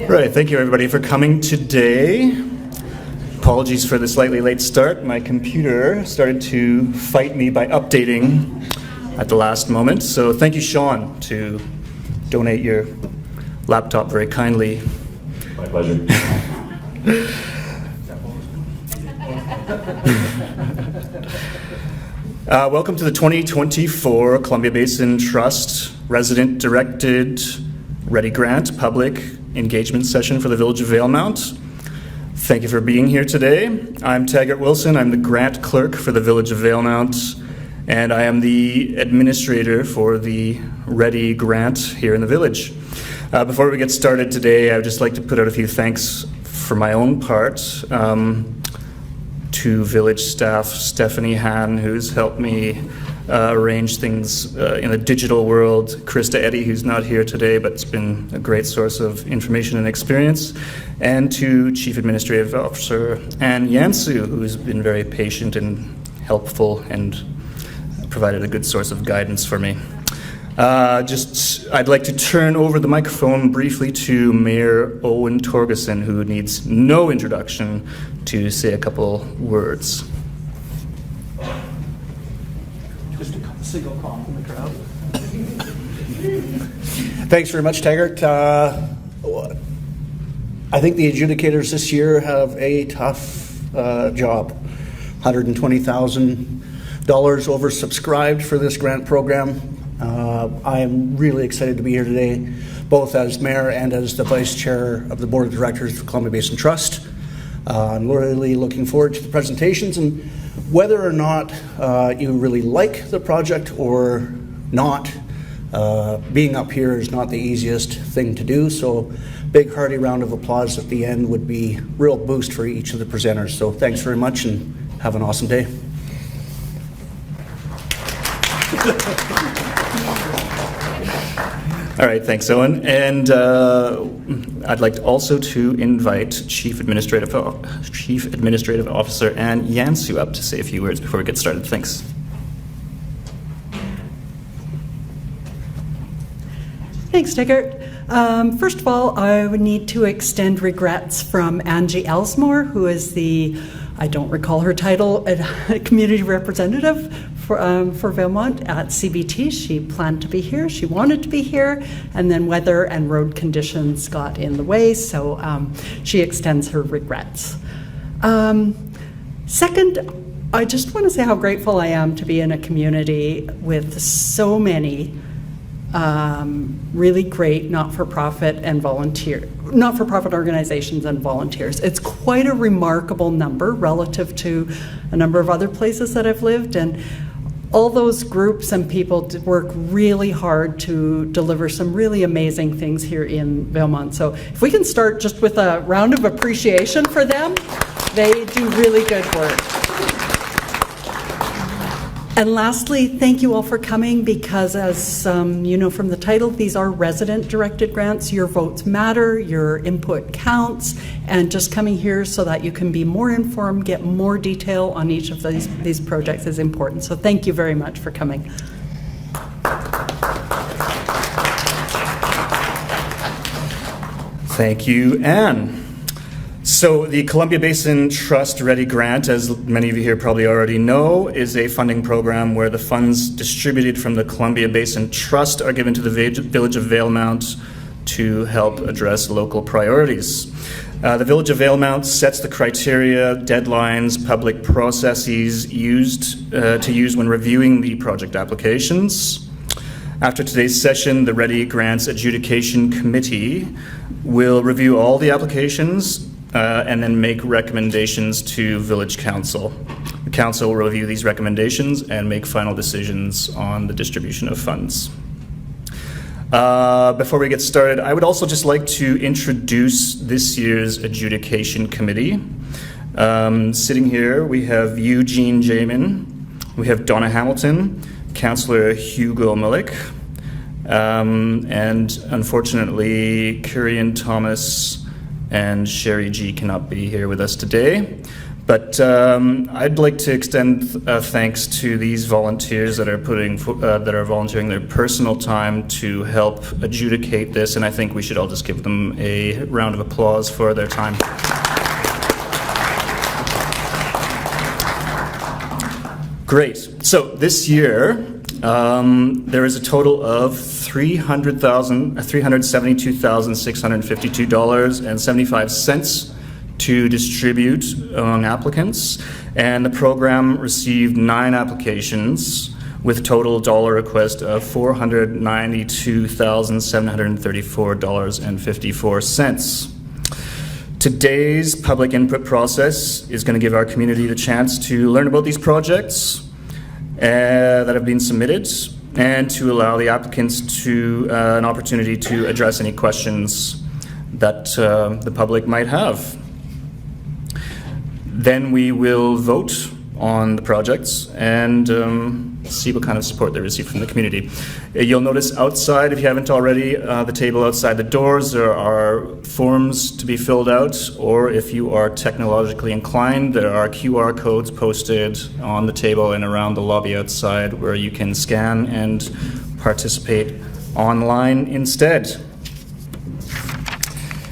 Right, thank you everybody for coming today. Apologies for the slightly late start. My computer started to fight me by updating at the last moment. So thank you, Sean, to donate your laptop very kindly. My pleasure. Welcome to the 2024 Columbia Basin Trust Resident-Directed ReDi Grant Public Engagement Session for the Village of Valemount. Thank you for being here today. I'm Taggart Wilson. I'm the grant clerk for the Village of Valemount, and I am the administrator for the ReDi grant here in the village. Before we get started today, I would just like to put out a few thanks for my own part to village staff, Stephanie Han, who's helped me arrange things in the digital world, Krista Eddy, who's not here today, but it's been a great source of information and experience, and to Chief Administrative Officer Ann Yansu, who's been very patient and helpful and provided a good source of guidance for me. I'd like to turn over the microphone briefly to Mayor Owen Torgerson, who needs no introduction, to say a couple words. Just a single call from the crowd. Thanks very much, Taggart. I think the adjudicators this year have a tough job. $120,000 oversubscribed for this grant program. I am really excited to be here today, both as mayor and as the vice chair of the board of directors for Columbia Basin Trust. I'm really looking forward to the presentations, and whether or not you really like the project or not, being up here is not the easiest thing to do, so big hearty round of applause at the end would be a real boost for each of the presenters. So thanks very much and have an awesome day. All right, thanks, Owen. And I'd like also to invite Chief Administrative Officer Ann Yansu up to say a few words before we get started. Thanks. Thanks, Taggart. First of all, I would need to extend regrets from Angie Elsmore, who is the, I don't recall her title, a community representative for Valemount at CBT. She planned to be here, she wanted to be here, and then weather and road conditions got in the way, so she extends her regrets. Second, I just want to say how grateful I am to be in a community with so many really great not-for-profit organizations and volunteers. It's quite a remarkable number relative to a number of other places that I've lived, and all those groups and people work really hard to deliver some really amazing things here in Valemount. So if we can start just with a round of appreciation for them, they do really good work. And lastly, thank you all for coming, because as you know from the title, these are resident-directed grants. Your votes matter, your input counts, and just coming here so that you can be more informed, get more detail on each of these projects is important. So thank you very much for coming. Thank you, Ann. So the Columbia Basin Trust ReDi Grant, as many of you here probably already know, is a funding program where the funds distributed from the Columbia Basin Trust are given to the Village of Valemount to help address local priorities. The Village of Valemount sets the criteria, deadlines, public processes to use when reviewing the project applications. After today's session, the ReDi Grants Adjudication Committee will review all the applications and then make recommendations to Village Council. The Council will review these recommendations and make final decisions on the distribution of funds. Before we get started, I would also just like to introduce this year's Adjudication Committee. Sitting here, we have Eugene Jamin, we have Donna Hamilton, Councillor Hugo Malik, and unfortunately, Kurian Thomas and Sherry G cannot be here with us today, But I'd like to extend thanks to these volunteers that are volunteering their personal time to help adjudicate this, and I think we should all just give them a round of applause for their time. Great. So this year, there is a total of $372,652.75 to distribute among applicants, and the program received 9 applications with total dollar request of $492,734.54. Today's public input process is going to give our community the chance to learn about these projects that have been submitted, and to allow the applicants to an opportunity to address any questions that the public might have. Then we will vote on the projects and see what kind of support they receive from the community. You'll notice outside, if you haven't already, the table outside the doors, there are forms to be filled out, or if you are technologically inclined, there are QR codes posted on the table and around the lobby outside where you can scan and participate online instead.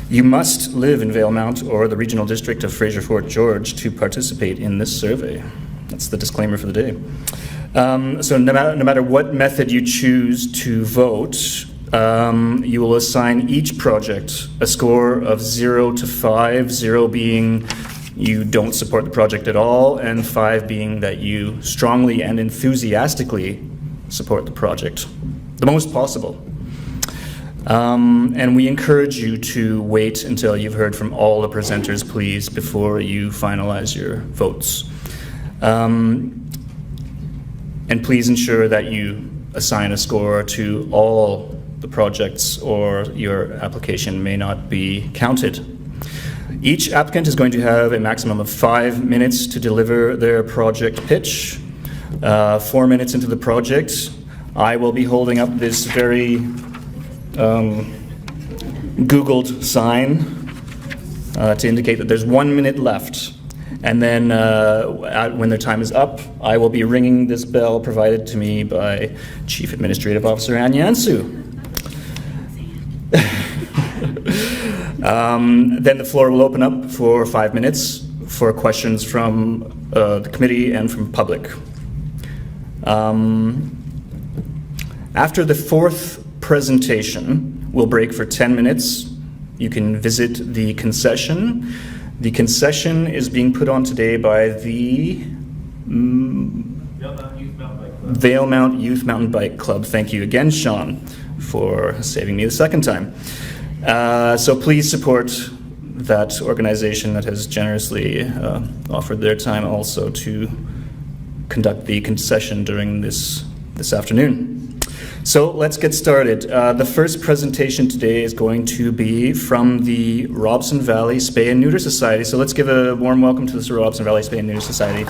You must live in Valemount or the regional district of Fraser Fort George to participate in this survey. That's the disclaimer for the day. So no matter what method you choose to vote, you will assign each project a score of 0 to 5, 0 being you don't support the project at all, and 5 being that you strongly and enthusiastically support the project, the most possible. And we encourage you to wait until you've heard from all the presenters, please, before you finalize your votes. And please ensure that you assign a score to all the projects, or your application may not be counted. Each applicant is going to have a maximum of 5 minutes to deliver their project pitch. 4 minutes into the project, I will be holding up this very Googled sign to indicate that there's 1 minute left. And then when their time is up, I will be ringing this bell provided to me by Chief Administrative Officer Ann Yansu. Then the floor will open up for 5 minutes for questions from the committee and from public. After the 4th presentation, we'll break for 10 minutes. You can visit the concession. The concession is being put on today by the Valemount Youth Mountain Bike Club. Thank you again, Sean, for saving me the second time. So please support that organization that has generously offered their time also to conduct the concession during this afternoon. So let's get started. The first presentation today is going to be from the Robson Valley Spay and Neuter Society. So let's give a warm welcome to the Robson Valley Spay and Neuter Society.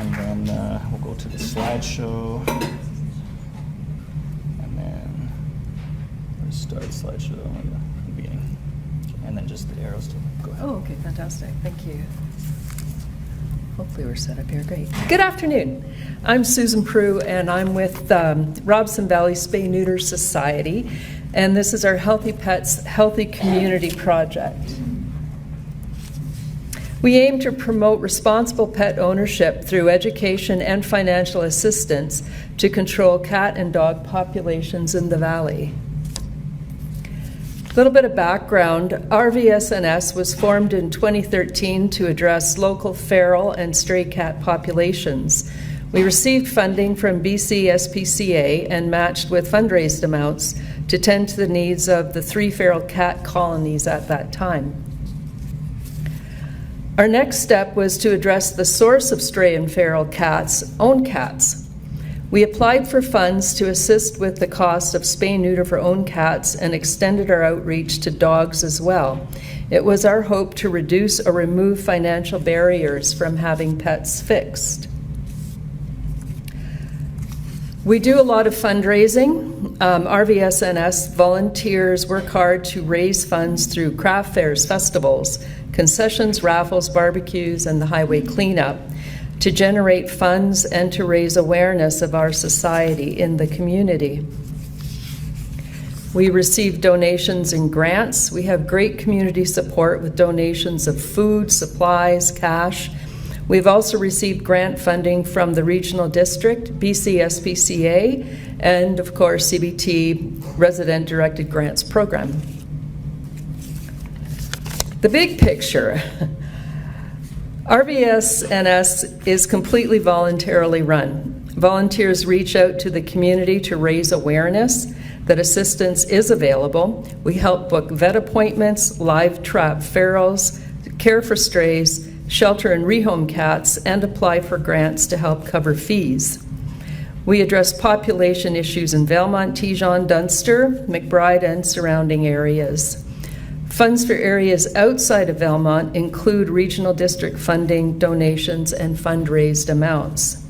And then we'll go to the slideshow. And then we'll start slideshow in the beginning. And then just the arrows to go ahead. Oh, okay, fantastic. Thank you. Hopefully we're set up here. Great. Good afternoon. I'm Susan Prue, and I'm with Robson Valley Spay Neuter Society, and this is our Healthy Pets, Healthy Community project. We aim to promote responsible pet ownership through education and financial assistance to control cat and dog populations in the valley. A little bit of background. RVSNS was formed in 2013 to address local feral and stray cat populations. We received funding from BC SPCA and matched with fundraised amounts to tend to the needs of the 3 feral cat colonies at that time. Our next step was to address the source of stray and feral cats, owned cats. We applied for funds to assist with the cost of spay and neuter for owned cats and extended our outreach to dogs as well. It was our hope to reduce or remove financial barriers from having pets fixed. We do a lot of fundraising. RVSNS volunteers work hard to raise funds through craft fairs, festivals, concessions, raffles, barbecues, and the highway cleanup to generate funds and to raise awareness of our society in the community. We receive donations and grants. We have great community support with donations of food, supplies, cash. We've also received grant funding from the Regional District, BCSPCA, and of course CBT Resident Directed Grants Program. The big picture. RVSNS is completely voluntarily run. Volunteers reach out to the community to raise awareness that assistance is available. We help book vet appointments, live trap ferals, care for strays, shelter and rehome cats, and apply for grants to help cover fees. We address population issues in Valemount, Tejon, Dunster, McBride, and surrounding areas. Funds for areas outside of Valemount include regional district funding, donations, and fundraised amounts.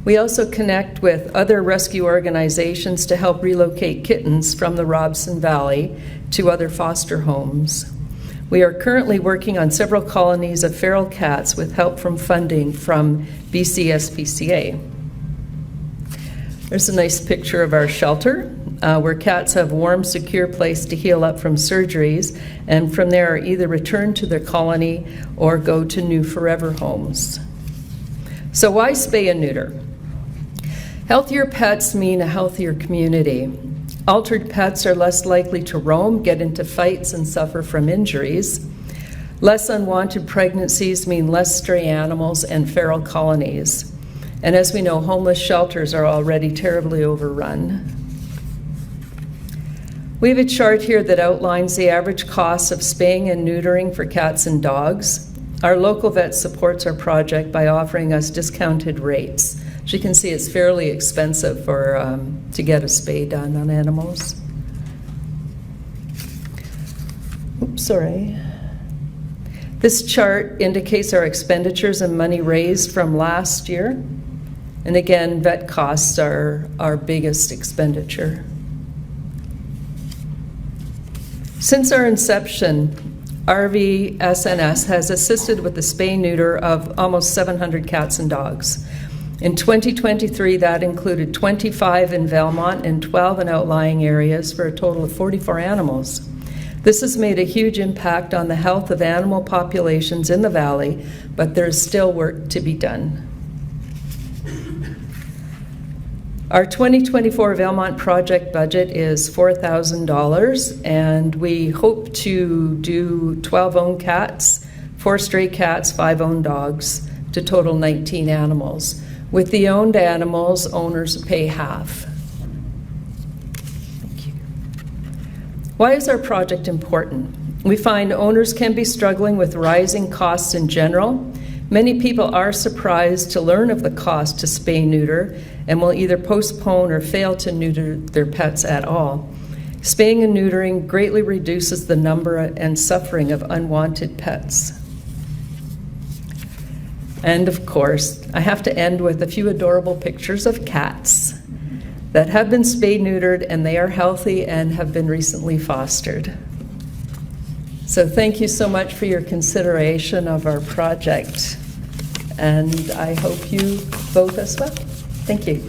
We also connect with other rescue organizations to help relocate kittens from the Robson Valley to other foster homes. We are currently working on several colonies of feral cats with help from funding from BCSPCA. There's a nice picture of our shelter, where cats have a warm, secure place to heal up from surgeries, and from there are either returned to their colony or go to new forever homes. So why spay and neuter? Healthier pets mean a healthier community. Altered pets are less likely to roam, get into fights, and suffer from injuries. Less unwanted pregnancies mean less stray animals and feral colonies. And as we know, homeless shelters are already terribly overrun. We have a chart here that outlines the average cost of spaying and neutering for cats and dogs. Our local vet supports our project by offering us discounted rates. As you can see, it's fairly expensive to get a spay done on animals. Oops, sorry. This chart indicates our expenditures and money raised from last year. And again, vet costs are our biggest expenditure. Since our inception, RVSNS has assisted with the spay-neuter of almost 700 cats and dogs. In 2023, that included 25 in Valemount and 12 in outlying areas for a total of 44 animals. This has made a huge impact on the health of animal populations in the valley, but there's still work to be done. Our 2024 Valemount project budget is $4,000, and we hope to do 12 owned cats, 4 stray cats, 5 owned dogs, to total 19 animals. With the owned animals, owners pay half. Thank you. Why is our project important? We find owners can be struggling with rising costs in general. Many people are surprised to learn of the cost to spay-neuter and will either postpone or fail to neuter their pets at all. Spaying and neutering greatly reduces the number and suffering of unwanted pets. And of course, I have to end with a few adorable pictures of cats that have been spay-neutered, and they are healthy and have been recently fostered. So thank you so much for your consideration of our project, and I hope you vote as well. Thank you.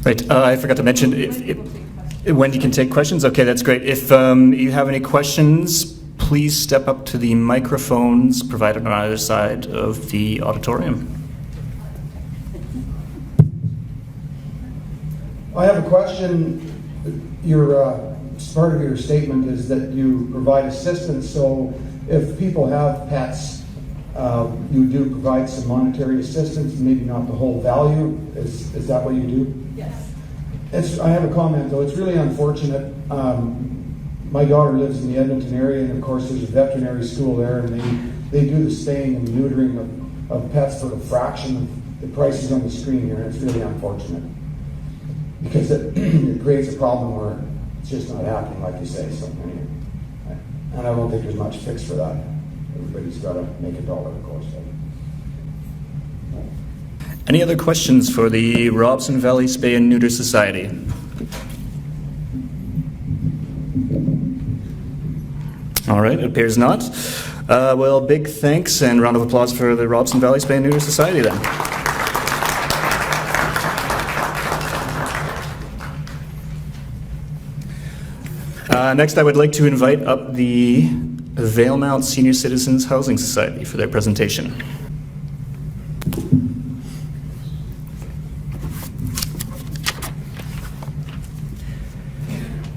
Right, I forgot to mention, if Wendy can take questions. Okay, that's great. If you have any questions, please step up to the microphones provided on either side of the auditorium. I have a question. Part of your statement is that you provide assistance. So if people have pets, you do provide some monetary assistance, maybe not the whole value. Is that what you do? Yes. I have a comment though. It's really unfortunate. My daughter lives in the Edmonton area, and of course there's a veterinary school there, and they do the spaying and neutering of pets for a fraction of the prices on the screen here, and it's really unfortunate because it creates a problem where it's just not happening, like you say. So anyway, And I don't think there's much fix for that. Everybody's got to make a dollar, of course. Any other questions for the Robson Valley Spay and Neuter Society? All right, it appears not. Well, big thanks and round of applause for the Robson Valley Spay and Neuter Society then. Next, I would like to invite up the Valemount Senior Citizens Housing Society for their presentation.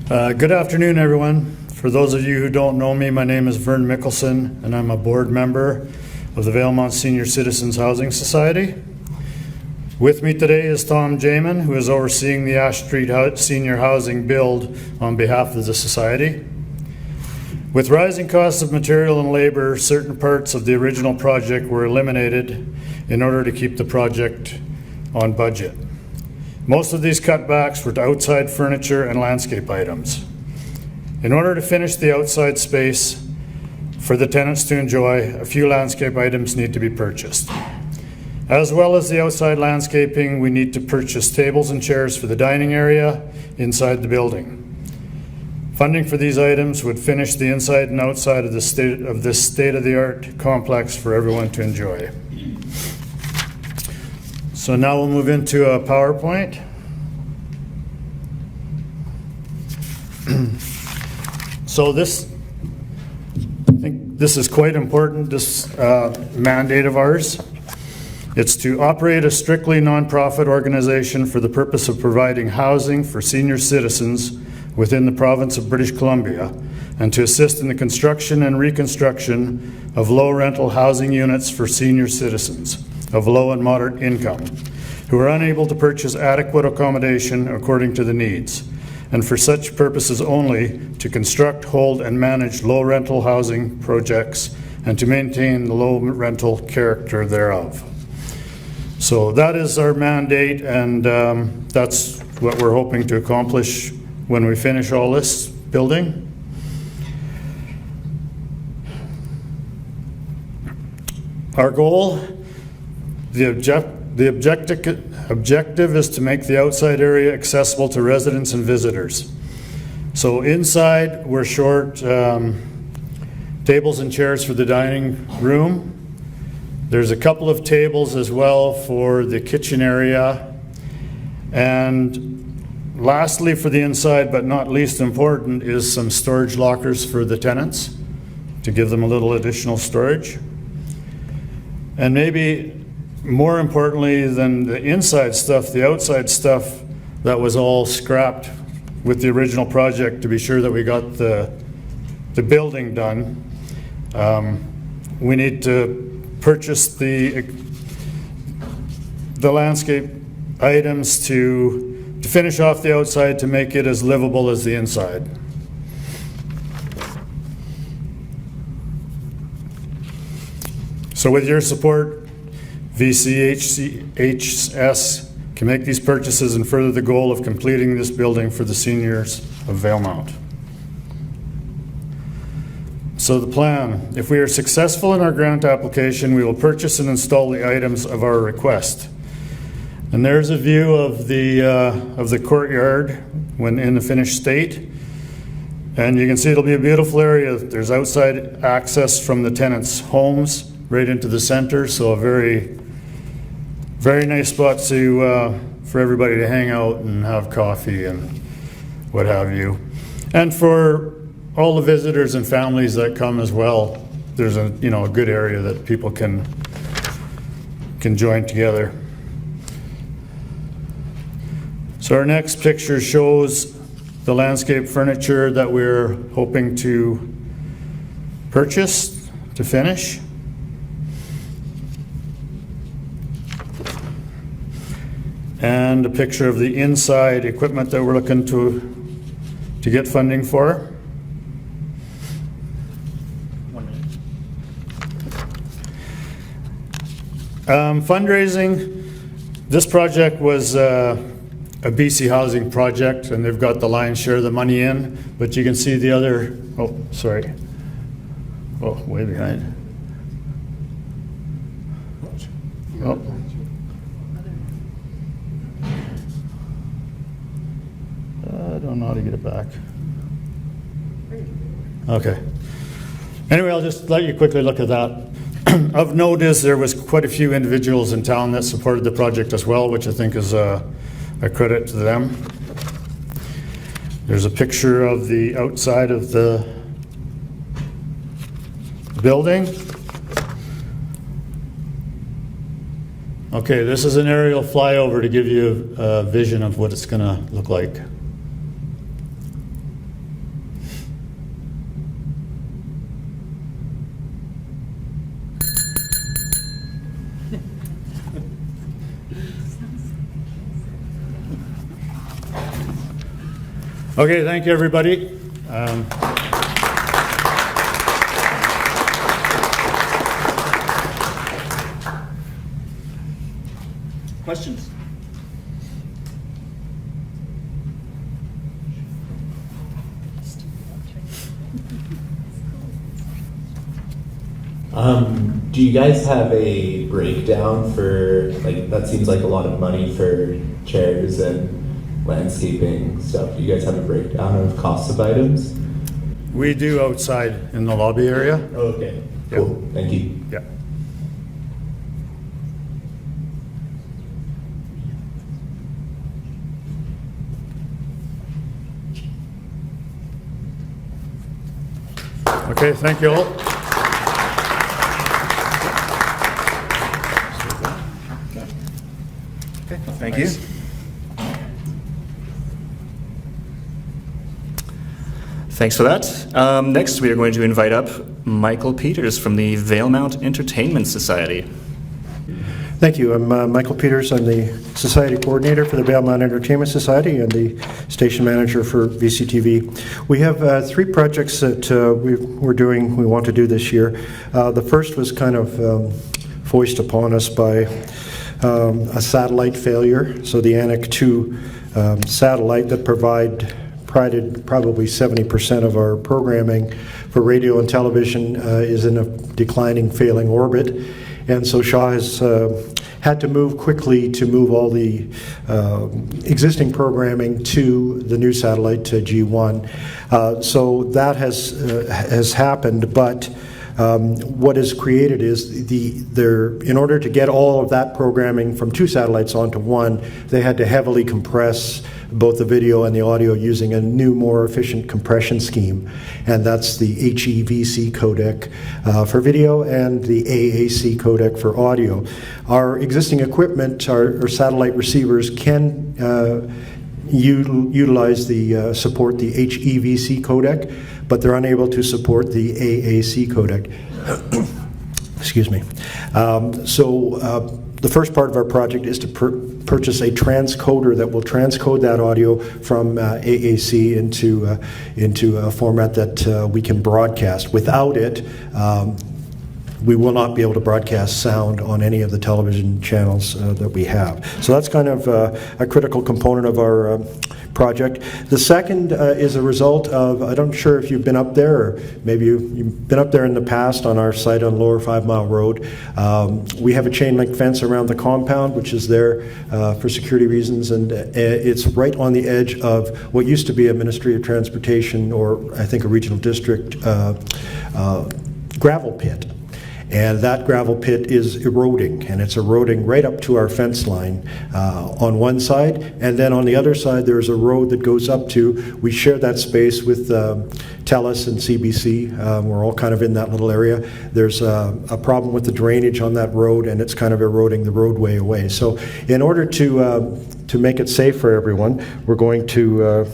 Good afternoon, everyone. For those of you who don't know me, my name is Vern Mickelson, and I'm a board member of the Valemount Senior Citizens Housing Society. With me today is Tom Jamin, who is overseeing the Ash Street Senior Housing build on behalf of the society. With rising costs of material and labor, certain parts of the original project were eliminated in order to keep the project on budget. Most of these cutbacks were to outside furniture and landscape items. In order to finish the outside space for the tenants to enjoy, a few landscape items need to be purchased. As well as the outside landscaping, we need to purchase tables and chairs for the dining area inside the building. Funding for these items would finish the inside and outside of this state-of-the-art complex for everyone to enjoy. So now we'll move into a PowerPoint. So I think this is quite important, this mandate of ours. It's to operate a strictly nonprofit organization for the purpose of providing housing for senior citizens within the province of British Columbia, and to assist in the construction and reconstruction of low rental housing units for senior citizens of low and moderate income who are unable to purchase adequate accommodation according to the needs, and for such purposes only to construct, hold, and manage low rental housing projects and to maintain the low rental character thereof. So that is our mandate, and that's what we're hoping to accomplish when we finish all this building. Our goal, the objective is to make the outside area accessible to residents and visitors. So inside, we're short tables and chairs for the dining room. There's a couple of tables as well for the kitchen area. And lastly, for the inside, but not least important, is some storage lockers for the tenants to give them a little additional storage. And maybe more importantly than the inside stuff, the outside stuff that was all scrapped with the original project to be sure that we got the building done. We need to purchase the landscape items to finish off the outside to make it as livable as the inside. So with your support, VCHS can make these purchases and further the goal of completing this building for the seniors of Valemount. So the plan, if we are successful in our grant application, we will purchase and install the items of our request. And there's a view of the courtyard when in the finished state. And you can see it'll be a beautiful area. There's outside access from the tenants' homes right into the center, so a very, very nice spot to for everybody to hang out and have coffee and what have you. And for all the visitors and families that come as well, there's a good area that people can join together. So our next picture shows the landscape furniture that we're hoping to purchase to finish. And a picture of the inside equipment that we're looking to get funding for. Fundraising, this project was a BC Housing project, and they've got the lion's share of the money in, but you can see the other, Oh, way behind. Oh. I don't know how to get it back. Okay. Anyway, I'll just let you quickly look at that. Of note is there was quite a few individuals in town that supported the project as well, which I think is a credit to them. There's a picture of the outside of the building. Okay, this is an aerial flyover to give you a vision of what it's going to look like. Okay, thank you, everybody. Questions? Do you guys have a breakdown for, like, that seems like a lot of money for chairs and landscaping stuff? Do you guys have a breakdown of costs of items? We do outside in the lobby area. Okay, cool. Thank you. Yeah. Okay, thank you all. Okay, thank you. Thanks for that. Next, we are going to invite up Michael Peters from the Valemount Entertainment Society. Thank you. I'm Michael Peters. I'm the Society Coordinator for the Valemount Entertainment Society and the Station Manager for VCTV. We have 3 projects that we want to do this year. The first was kind of foisted upon us by a satellite failure. So the Anik 2 satellite that provided probably 70% of our programming for radio and television is in a declining, failing orbit. And so Shaw has had to move quickly to move all the existing programming to the new satellite, to G1. So that has happened, but what is created is in order to get all of that programming from 2 satellites onto 1, they had to heavily compress both the video and the audio using a new, more efficient compression scheme. And that's the HEVC codec for video and the AAC codec for audio. Our existing equipment, our satellite receivers, can utilize support the HEVC codec, but they're unable to support the AAC codec. Excuse me. The first part of our project is to purchase a transcoder that will transcode that audio from AAC into a format that we can broadcast. Without it, we will not be able to broadcast sound on any of the television channels that we have. So that's kind of a critical component of our project. The second is a result of, I'm not sure if you've been up there, or maybe you've been up there in the past on our site on Lower 5 Mile Road. We have a chain link fence around the compound, which is there for security reasons, and it's right on the edge of what used to be a Ministry of Transportation, or I think a regional district, gravel pit. And that gravel pit is eroding, and it's eroding right up to our fence line on one side, and then on the other side there's a road that goes up to, we share that space with TELUS and CBC. We're all kind of in that little area. There's a problem with the drainage on that road, and it's kind of eroding the roadway away. So in order to make it safe for everyone, we're going to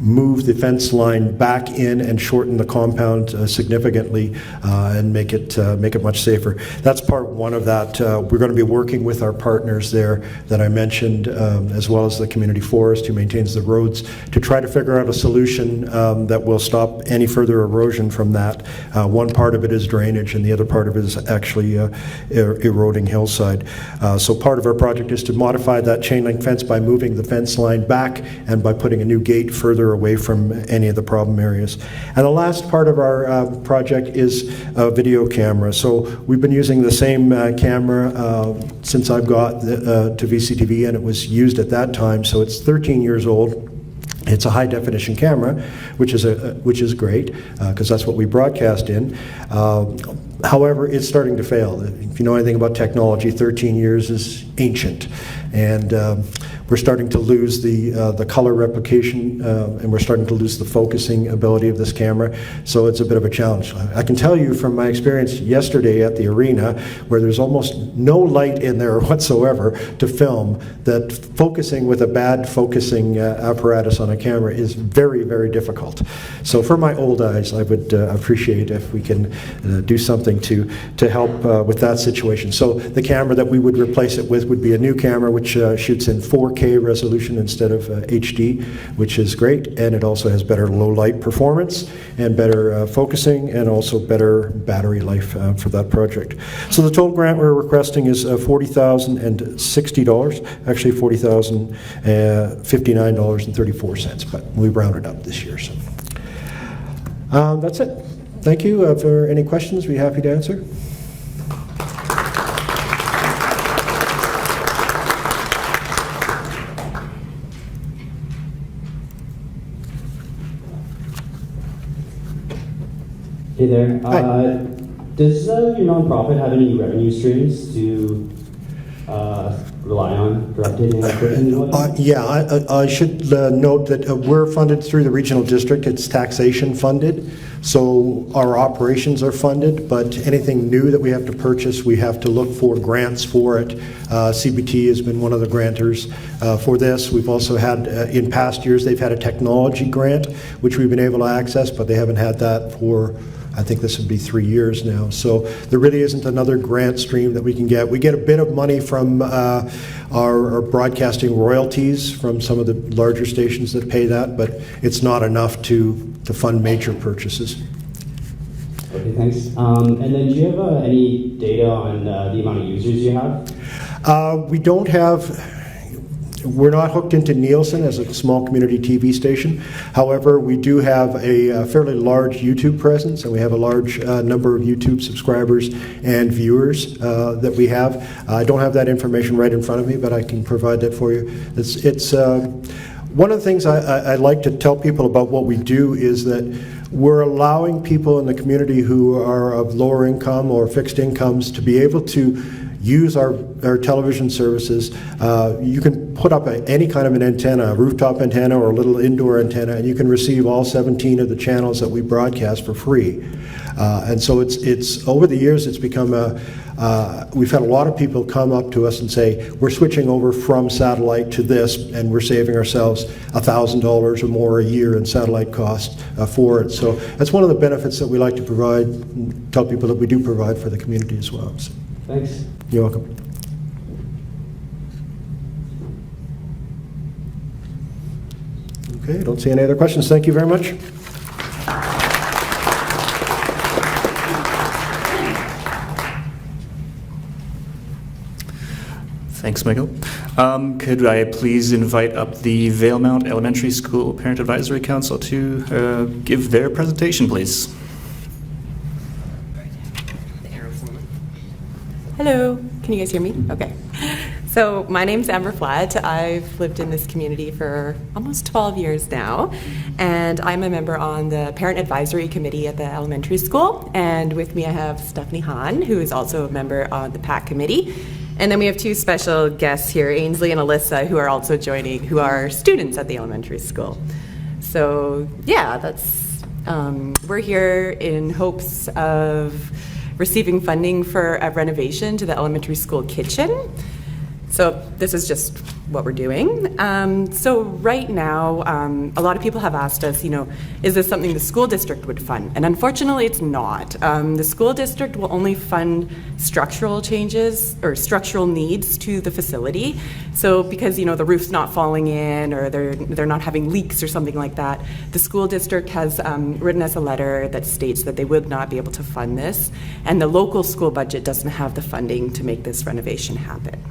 move the fence line back in and shorten the compound significantly and make it much safer. That's part one of that. We're going to be working with our partners there that I mentioned, as well as the community forest who maintains the roads, to try to figure out a solution that will stop any further erosion from that. One part of it is drainage, and the other part of it is actually eroding hillside. So part of our project is to modify that chain link fence by moving the fence line back and by putting a new gate further further away from any of the problem areas. And the last part of our project is a video camera. So we've been using the same camera since I've got to VCTV, and it was used at that time, so it's 13 years old. It's a high-definition camera, which is great, because that's what we broadcast in. However, it's starting to fail. If you know anything about technology, 13 years is ancient. And we're starting to lose the color replication, and we're starting to lose the focusing ability of this camera. So it's a bit of a challenge. I can tell you from my experience yesterday at the arena, where there's almost no light in there whatsoever to film, that focusing with a bad focusing apparatus on a camera is very, very difficult. So for my old eyes, I would appreciate if we can do something to help with that situation. So the camera that we would replace it with would be a new camera which shoots in 4K resolution instead of HD, which is great, and it also has better low light performance and better focusing, and also better battery life for that project. So the total grant we're requesting is $40,060, actually $40,059.34, but we rounded up this year. So that's it. Thank you. If there are any questions, we'd be happy to answer. Hey there. Does your nonprofit have any revenue streams to rely on for updating equipment? Yeah, I should note that we're funded through the regional district. It's taxation funded, so our operations are funded, but anything new that we have to purchase, we have to look for grants for it. CBT has been one of the grantors for this. We've also had, in past years, they've had a technology grant, which we've been able to access, but they haven't had that for, I think this would be 3 years now. So there really isn't another grant stream that we can get. We get a bit of money from our broadcasting royalties from some of the larger stations that pay that, but it's not enough to fund major purchases. Okay, thanks. And then do you have any data on the amount of users you have? We don't have. We're not hooked into Nielsen as a small community TV station. However, we do have a fairly large YouTube presence, and we have a large number of YouTube subscribers and viewers that we have. I don't have that information right in front of me, but I can provide that for you. It's one of the things I like to tell people about what we do is that we're allowing people in the community who are of lower income or fixed incomes to be able to use our television services. You can put up any kind of an antenna, a rooftop antenna or a little indoor antenna, and you can receive all 17 of the channels that we broadcast for free. And so it's over the years it's become we've had a lot of people come up to us and say, we're switching over from satellite to this, and we're saving ourselves $1,000 or more a year in satellite costs for it. So that's one of the benefits that we like to provide, tell people that we do provide for the community as well. So. Thanks. You're welcome. Okay, I don't see any other questions. Thank you very much. Thanks, Michael. Could I please invite up the Valemount Elementary School Parent Advisory Council to give their presentation, please? Hello, can you guys hear me? Okay. So my name's Amber Flatt. I've lived in this community for almost 12 years now, and I'm a member on the Parent Advisory Committee at the elementary school. And with me I have Stephanie Hahn, who is also a member on the PAC committee. And then we have two special guests here, Ainsley and Alyssa, who are also joining, who are students at the elementary school. So yeah, that's we're here in hopes of receiving funding for a renovation to the elementary school kitchen. So this is just what we're doing. So right now, a lot of people have asked us, is this something the school district would fund? And unfortunately, it's not. The school district will only fund structural changes or structural needs to the facility. So because, the roof's not falling in or they're not having leaks or something like that, the school district has written us a letter that states that they would not be able to fund this. And the local school budget doesn't have the funding to make this renovation happen.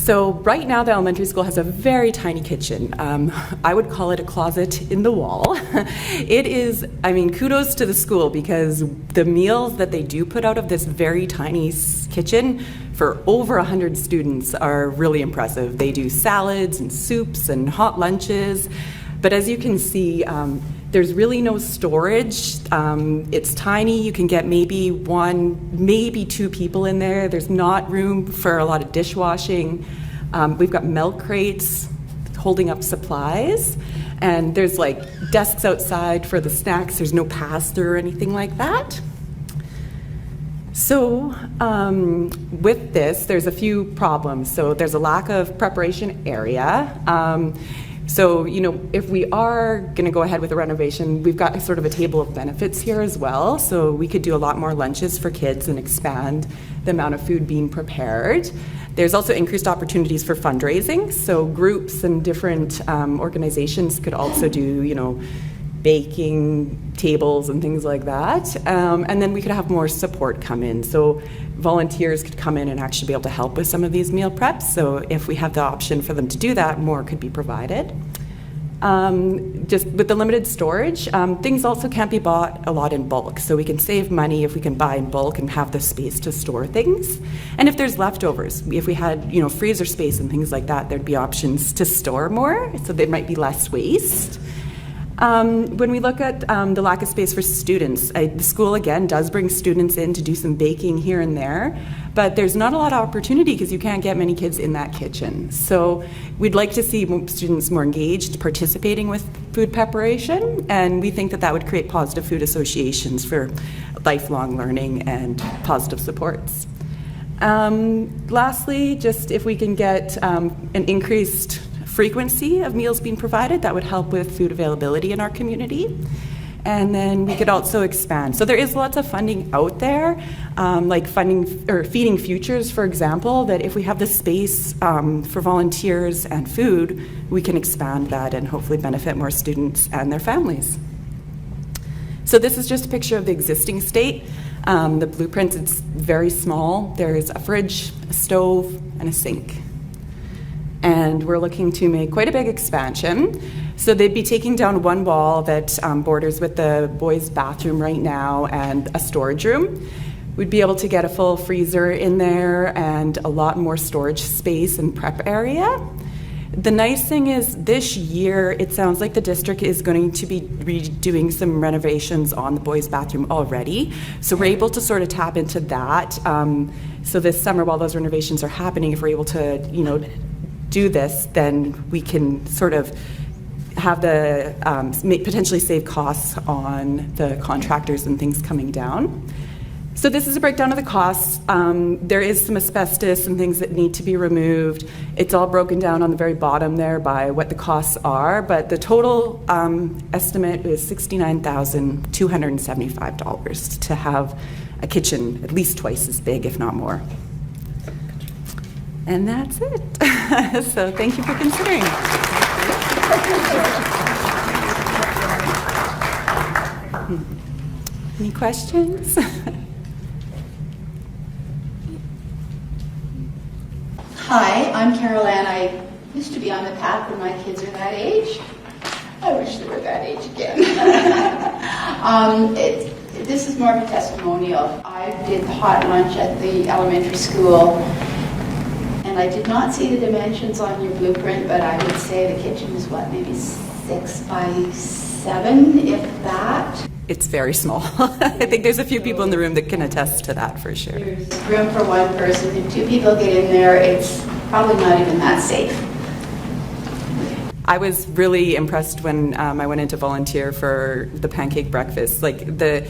So right now the elementary school has a very tiny kitchen. I would call it a closet in the wall. It is, I mean, kudos to the school because the meals that they do put out of this very tiny kitchen for over 100 students are really impressive. They do salads and soups and hot lunches. But as you can see, there's really no storage. It's tiny. You can get maybe one, maybe two people in there. There's not room for a lot of dishwashing. We've got milk crates holding up supplies. And there's like desks outside for the snacks. There's no pass-through or anything like that. So with this, there's a few problems. So there's a lack of preparation area. So, you know, if we are going to go ahead with a renovation, we've got sort of a table of benefits here as well. So we could do a lot more lunches for kids and expand the amount of food being prepared. There's also increased opportunities for fundraising. So groups and different organizations could also do, you know, baking tables and things like that. And then we could have more support come in. So volunteers could come in and actually be able to help with some of these meal preps. So if we have the option for them to do that, more could be provided. Just with the limited storage, things also can't be bought a lot in bulk. So we can save money if we can buy in bulk and have the space to store things. And if there's leftovers, if we had, you know, freezer space and things like that, there'd be options to store more, so there might be less waste. When we look at the lack of space for students, the school again does bring students in to do some baking here and there, but there's not a lot of opportunity because you can't get many kids in that kitchen. So we'd like to see students more engaged, participating with food preparation, and we think that that would create positive food associations for lifelong learning and positive supports. Lastly, just if we can get an increased frequency of meals being provided, that would help with food availability in our community. And then we could also expand. So there is lots of funding out there, like funding or Feeding Futures, for example, that if we have the space for volunteers and food, we can expand that and hopefully benefit more students and their families. So this is just a picture of the existing state. The blueprint, it's very small. There's a fridge, a stove, and a sink. And we're looking to make quite a big expansion. So they'd be taking down one wall that borders with the boys' bathroom right now and a storage room. We'd be able to get a full freezer in there and a lot more storage space and prep area. The nice thing is this year, it sounds like the district is going to be redoing some renovations on the boys' bathroom already. So we're able to sort of tap into that. So this summer, while those renovations are happening, if we're able to, you know, do this, then we can sort of have the potentially save costs on the contractors and things coming down. So this is a breakdown of the costs. There is some asbestos and things that need to be removed. It's all broken down on the very bottom there by what the costs are, but the total estimate is $69,275 to have a kitchen at least twice as big, if not more. And that's it. So thank you for considering. Any questions? Hi, I'm Carol Ann. I used to be on the path when my kids are that age. I wish they were that age again. This is more of a testimonial. I did the hot lunch at the elementary school, and I did not see the dimensions on your blueprint, but I would say the kitchen is what, maybe 6 by 7, if that? It's very small. I think there's a few people in the room that can attest to that for sure. There's room for one person. If 2 people get in there, it's probably not even that safe. I was really impressed when I went in to volunteer for the pancake breakfast. Like they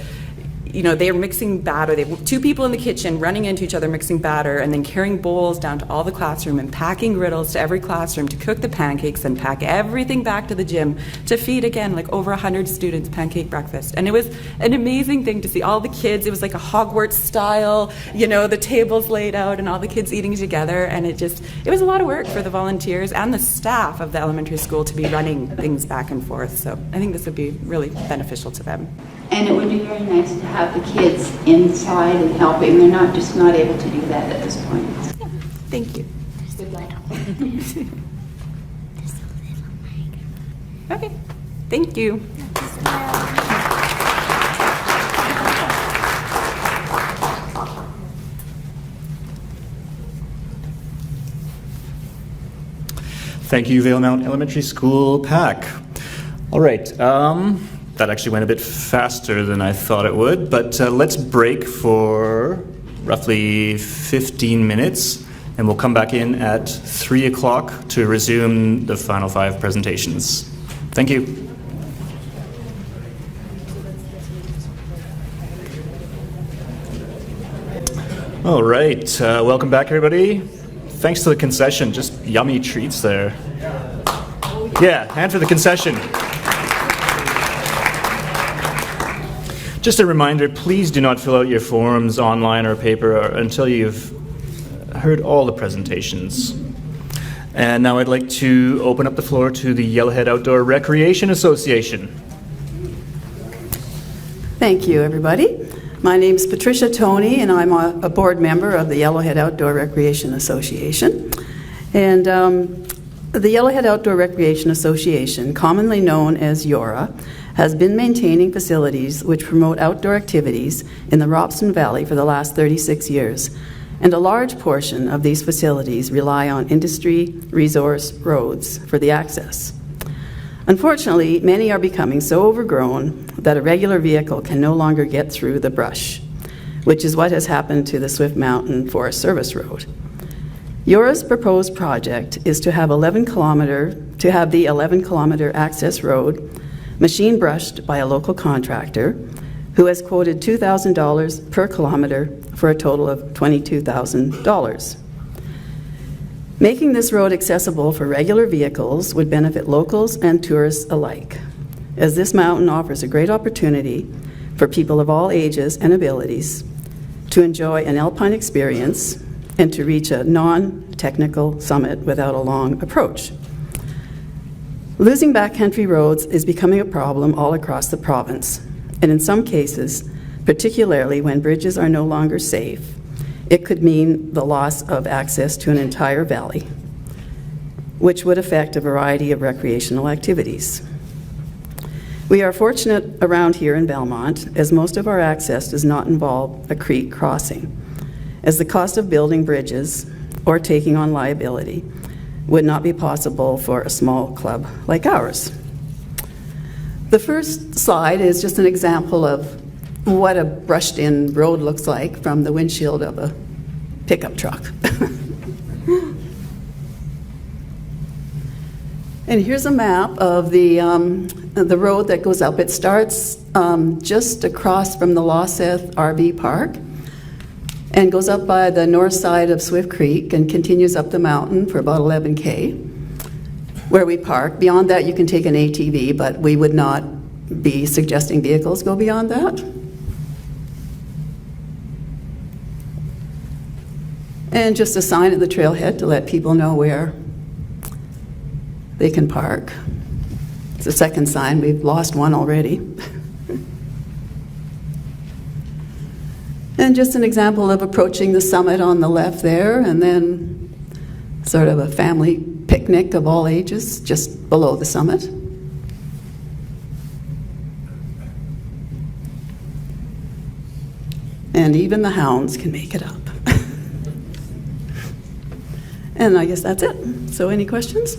were mixing batter. They have 2 people in the kitchen running into each other, mixing batter, and then carrying bowls down to all the classroom and packing griddles to every classroom to cook the pancakes and pack everything back to the gym to feed again like over 100 students pancake breakfast. And it was an amazing thing to see all the kids. It was like a Hogwarts style, the tables laid out and all the kids eating together. And it was a lot of work for the volunteers and the staff of the elementary school to be running things back and forth. So I think this would be really beneficial to them. And it would be very nice to have the kids inside and helping. They're not able to do that at this point. Yeah. Thank you. Good luck. Okay, thank you. Thank you, Valemount Elementary School PAC. All right, that actually went a bit faster than I thought it would, but let's break for roughly 15 minutes, and we'll come back in at 3 o'clock to resume the final 5 presentations. Thank you. All right, welcome back, everybody. Thanks to the concession, just yummy treats there. Yeah, hand for the concession. Just a reminder, please do not fill out your forms online or paper until you've heard all the presentations. And now I'd like to open up the floor to the Yellowhead Outdoor Recreation Association. Thank you, everybody. My name is Patricia Toney, and I'm a board member of the Yellowhead Outdoor Recreation Association. And the Yellowhead Outdoor Recreation Association, commonly known as YORA, has been maintaining facilities which promote outdoor activities in the Robson Valley for the last 36 years. And a large portion of these facilities rely on industry resource roads for the access. Unfortunately, many are becoming so overgrown that a regular vehicle can no longer get through the brush, which is what has happened to the Swift Mountain Forest Service Road. YORA's proposed project is to have the 11-kilometer access road machine brushed by a local contractor who has quoted $2,000 per kilometer for a total of $22,000. Making this road accessible for regular vehicles would benefit locals and tourists alike, as this mountain offers a great opportunity for people of all ages and abilities to enjoy an alpine experience and to reach a non-technical summit without a long approach. Losing backcountry roads is becoming a problem all across the province, and in some cases, particularly when bridges are no longer safe, it could mean the loss of access to an entire valley, which would affect a variety of recreational activities. We are fortunate around here in Valemount, as most of our access does not involve a creek crossing, as the cost of building bridges or taking on liability would not be possible for a small club like ours. The first slide is just an example of what a brushed-in road looks like from the windshield of a pickup truck. And here's a map of the road that goes up. It starts just across from the Lawseth RV Park and goes up by the north side of Swift Creek and continues up the mountain for about 11K, where we park. Beyond that, you can take an ATV, but we would not be suggesting vehicles go beyond that. And just a sign at the trailhead to let people know where they can park. It's the second sign. We've lost one already. And just an example of approaching the summit on the left there, and then sort of a family picnic of all ages just below the summit. And even the hounds can make it up. And I guess that's it. So any questions?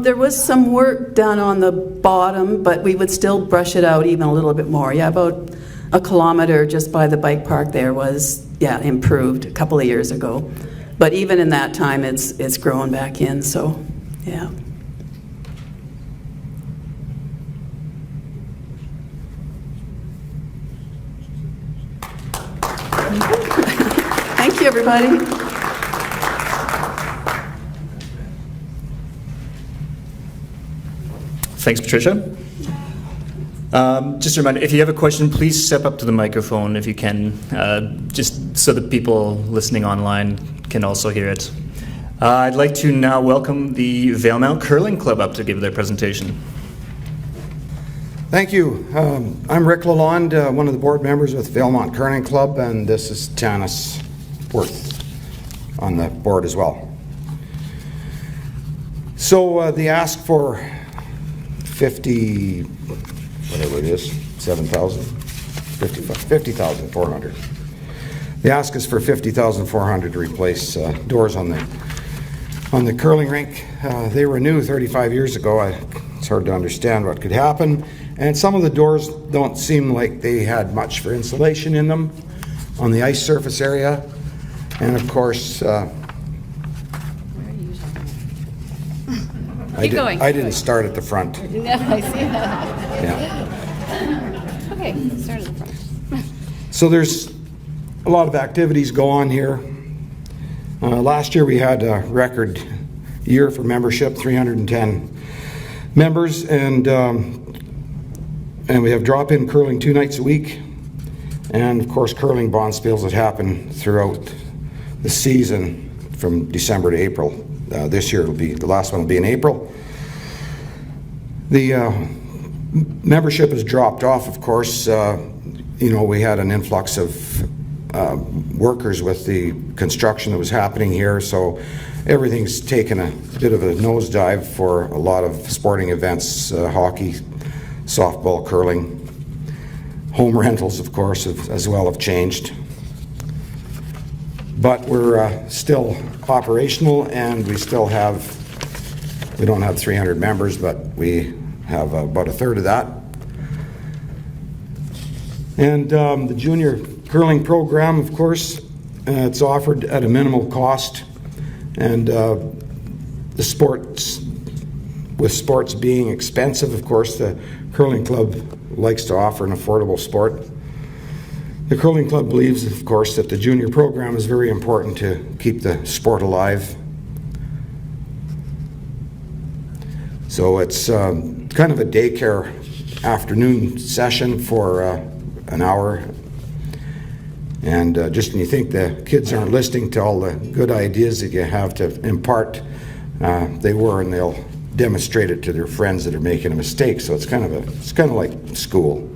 There was some work done on the bottom, but we would still brush it out even a little bit more. Yeah, about a kilometer just by the bike park there was, improved a couple of years ago. But even in that time, it's grown back in, so, yeah. Thank you, everybody. Thanks, Patricia. Just a reminder, if you have a question, please step up to the microphone if you can, just so that people listening online can also hear it. I'd like to now welcome the Valemount Curling Club up to give their presentation. Thank you. I'm Rick Lalonde, one of the board members with Valemount Curling Club, and this is Tanis Worth on the board as well. So the ask for 50,400. The ask is for 50,400 to replace doors on the curling rink. They were new 35 years ago. It's hard to understand what could happen. And some of the doors don't seem like they had much for insulation in them on the ice surface area. And of course, I didn't start at the front. No, I see that. Yeah. Okay, start at the front. So there's a lot of activities go on here. Last year we had a record year for membership, 310 members, and we have drop-in curling 2 nights a week, and of course curling bonspiels that happen throughout the season from December to April. This year the last one will be in April. The membership has dropped off, of course. We had an influx of workers with the construction that was happening here, so everything's taken a bit of a nosedive for a lot of sporting events, hockey, softball, curling. Home rentals, of course, as well have changed. But we're still operational, and we don't have 300 members, but we have about a third of that. And the junior curling program, of course, it's offered at a minimal cost, and with sports being expensive, of course, the curling club likes to offer an affordable sport. The curling club believes, of course, that the junior program is very important to keep the sport alive. So it's kind of a daycare afternoon session for an hour. And just when you think the kids aren't listening to all the good ideas that you have to impart, they were, and they'll demonstrate it to their friends that are making a mistake. So it's kind of like school.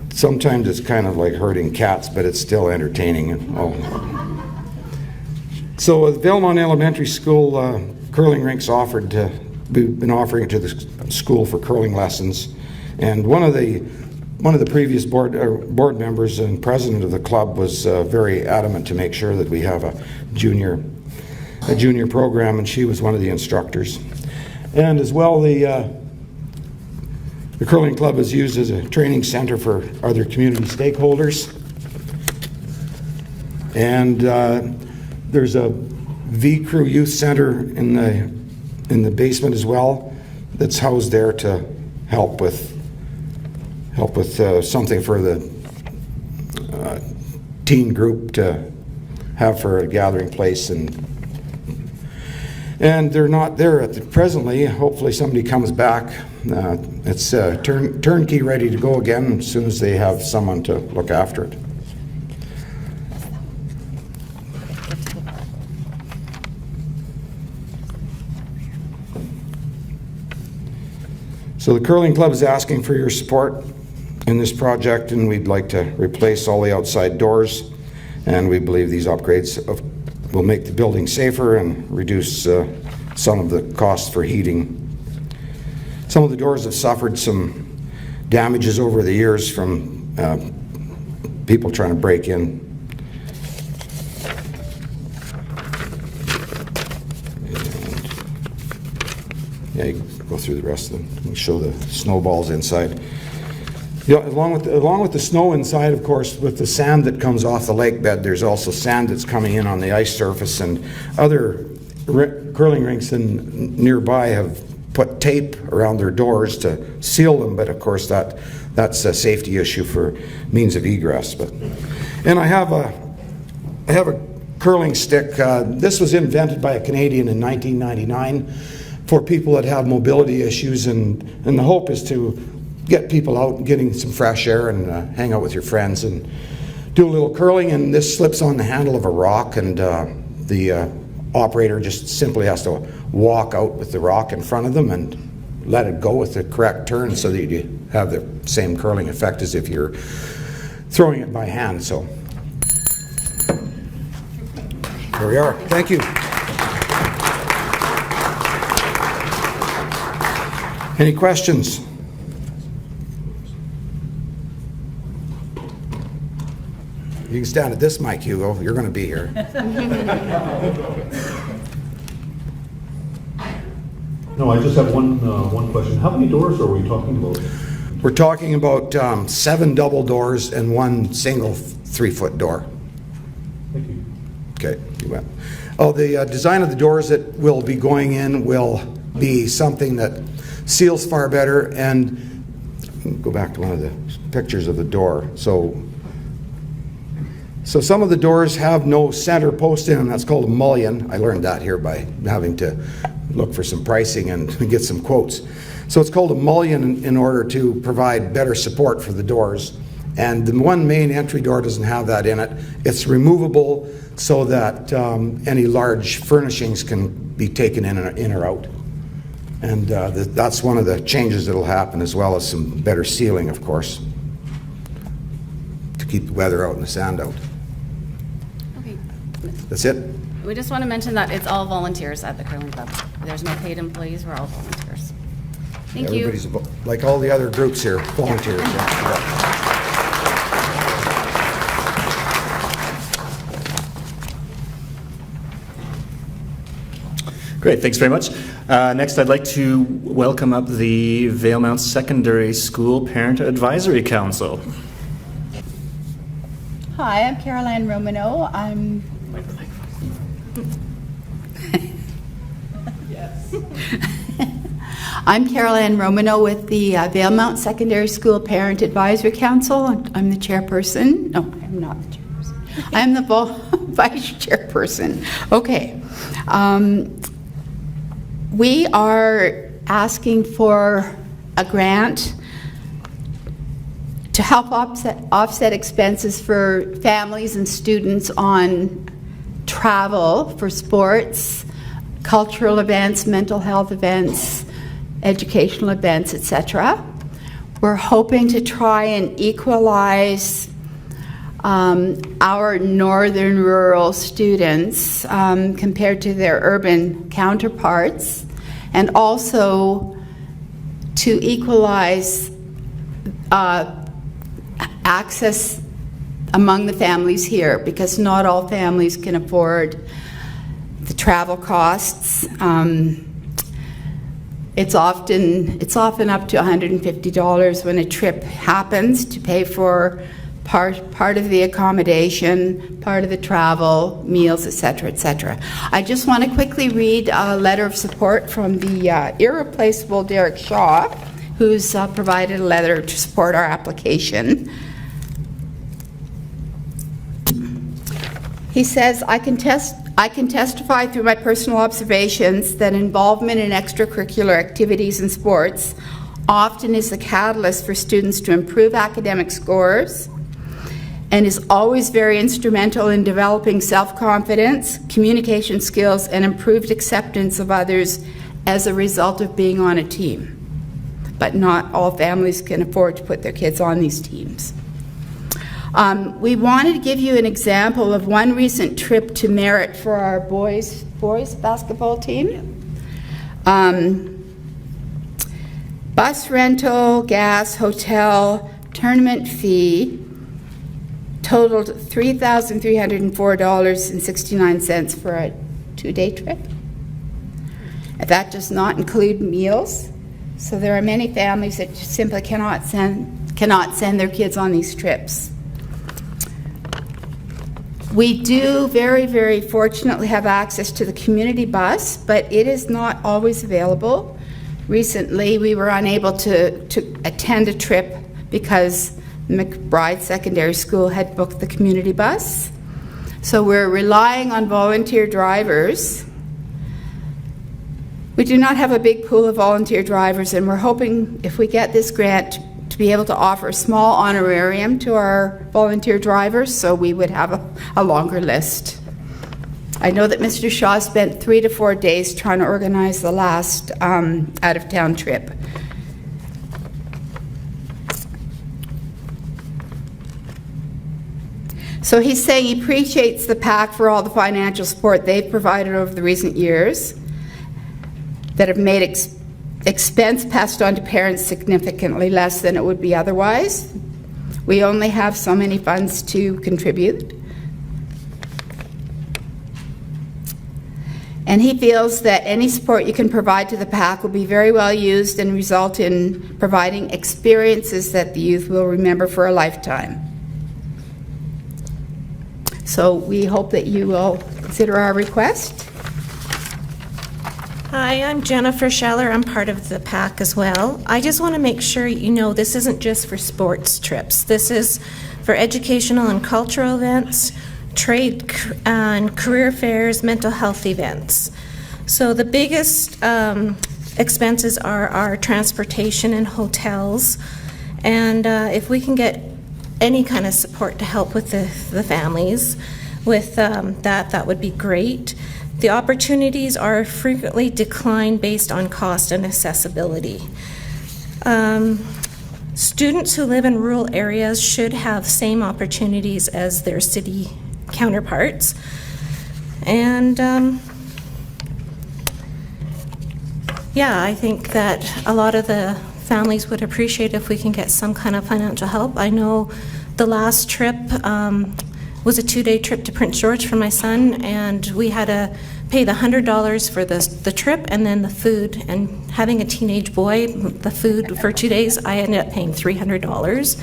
Sometimes it's kind of like herding cats, but it's still entertaining. So the Valemount Elementary School curling rinks we've been offering it to the school for curling lessons, and one of the previous board members and president of the club was very adamant to make sure that we have a junior program, and she was one of the instructors. And as well, the curling club is used as a training center for other community stakeholders. And there's a V-Crew Youth Center in the basement as well that's housed there to help with something for the teen group to have for a gathering place. And they're not there presently. Hopefully somebody comes back. It's turnkey, ready to go again as soon as they have someone to look after it. So the curling club is asking for your support in this project, and we'd like to replace all the outside doors, and we believe these upgrades will make the building safer and reduce some of the costs for heating. Some of the doors have suffered some damages over the years from people trying to break in. Yeah, you can go through the rest of them. We'll show the snowballs inside. Along with the snow inside, of course, with the sand that comes off the lake bed, there's also sand that's coming in on the ice surface, and other curling rinks nearby have put tape around their doors to seal them, but of course that's a safety issue for means of egress. And I have a curling stick. This was invented by a Canadian in 1999 for people that have mobility issues, and the hope is to get people out and getting some fresh air and hang out with your friends and do a little curling, and this slips on the handle of a rock, and the operator just simply has to walk out with the rock in front of them and let it go with the correct turn so that you have the same curling effect as if you're throwing it by hand. So here we are. Thank you. Any questions? You can stand at this mic, Hugo. You're going to be here. No, I just have one question. How many doors are we talking about? We're talking about 7 double doors and 1 single 3-foot door. Thank you. Okay, you bet. Oh, the design of the doors that will be going in will be something that seals far better, and go back to one of the pictures of the door. So some of the doors have no center post in them. That's called a mullion. I learned that here by having to look for some pricing and get some quotes. So it's called a mullion in order to provide better support for the doors. And the one main entry door doesn't have that in it. It's removable so that any large furnishings can be taken in or out. And that's one of the changes that will happen, as well as some better sealing, of course, to keep the weather out and the sand out. Okay. That's it. We just want to mention that it's all volunteers at the curling club. There's no paid employees. We're all volunteers. Thank you. Everybody's like all the other groups here, volunteers. Yeah. Great, thanks very much. Next, I'd like to welcome up the Valemount Secondary School Parent Advisory Council. Hi, I'm Caroline Romano. I'm I'm Caroline Romano with the Valemount Secondary School Parent Advisory Council. I'm the chairperson. No, I'm not the chairperson. I'm the vice chairperson. Okay. We are asking for a grant to help offset expenses for families and students on travel for sports, cultural events, mental health events, educational events, etc. We're hoping to try and equalize our northern rural students compared to their urban counterparts, and also to equalize access among the families here, because not all families can afford the travel costs. It's often up to $150 when a trip happens to pay for part of the accommodation, part of the travel, meals, etc., etc. I just want to quickly read a letter of support from the irreplaceable Derek Shaw, who's provided a letter to support our application. He says, I can testify through my personal observations that involvement in extracurricular activities and sports often is the catalyst for students to improve academic scores, and is always very instrumental in developing self-confidence, communication skills, and improved acceptance of others as a result of being on a team. But not all families can afford to put their kids on these teams. We wanted to give you an example of one recent trip to Merritt for our boys basketball team. Bus rental, gas, hotel, tournament fee totaled $3,304.69 for a 2-day trip. That does not include meals, so there are many families that simply cannot send their kids on these trips. We do very, very fortunately have access to the community bus, but it is not always available. Recently, we were unable to attend a trip because McBride Secondary School had booked the community bus. So we're relying on volunteer drivers. We do not have a big pool of volunteer drivers, and we're hoping if we get this grant to to be able to offer a small honorarium to our volunteer drivers, so we would have a longer list. I know that Mr. Shaw spent 3 to 4 days trying to organize the last out-of-town trip. So he's saying he appreciates the PAC for all the financial support they've provided over the recent years that have made expense passed on to parents significantly less than it would be otherwise. We only have so many funds to contribute. And he feels that any support you can provide to the PAC will be very well used and result in providing experiences that the youth will remember for a lifetime. So we hope that you will consider our request. Hi, I'm Jennifer Scheller. I'm part of the PAC as well. I just want to make sure you know this isn't just for sports trips. This is for educational and cultural events, trade and career fairs, mental health events. So the biggest expenses are our transportation and hotels. And if we can get any kind of support to help with the families with that would be great. The opportunities are frequently declined based on cost and accessibility. Students who live in rural areas should have same opportunities as their city counterparts. And yeah, I think that a lot of the families would appreciate if we can get some kind of financial help. I know the last trip was a 2-day trip to Prince George for my son, and we had to pay the $100 for the trip and then the food. And having a teenage boy, the food for 2 days, I ended up paying $300,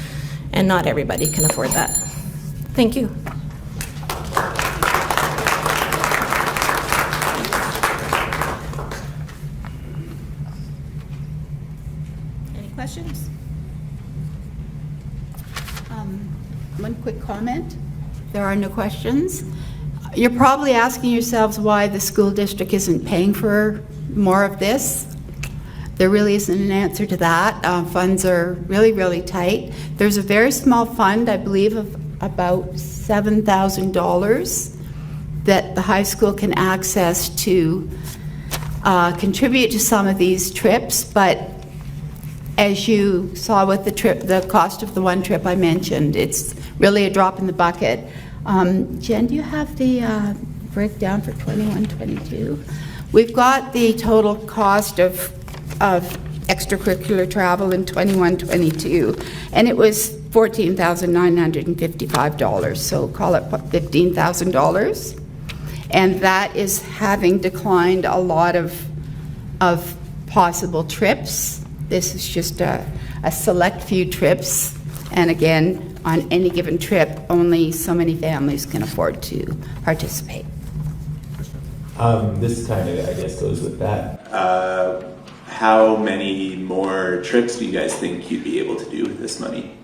and not everybody can afford that. Thank you. Questions? One quick comment. There are no questions. You're probably asking yourselves why the school district isn't paying for more of this. There really isn't an answer to that. Funds are really, really tight. There's a very small fund, I believe, of about $7,000 that the high school can access to contribute to some of these trips, but as you saw with the cost of the one trip I mentioned, it's really a drop in the bucket. Jen, do you have the breakdown for 21-22? We've got the total cost of extracurricular travel in 21-22, and it was $14,955, so call it $15,000. And that is having declined a lot of possible trips. This is just a select few trips, and again, on any given trip, only so many families can afford to participate. This kind of, I guess, goes with that. How many more trips do you guys think you'd be able to do with this money?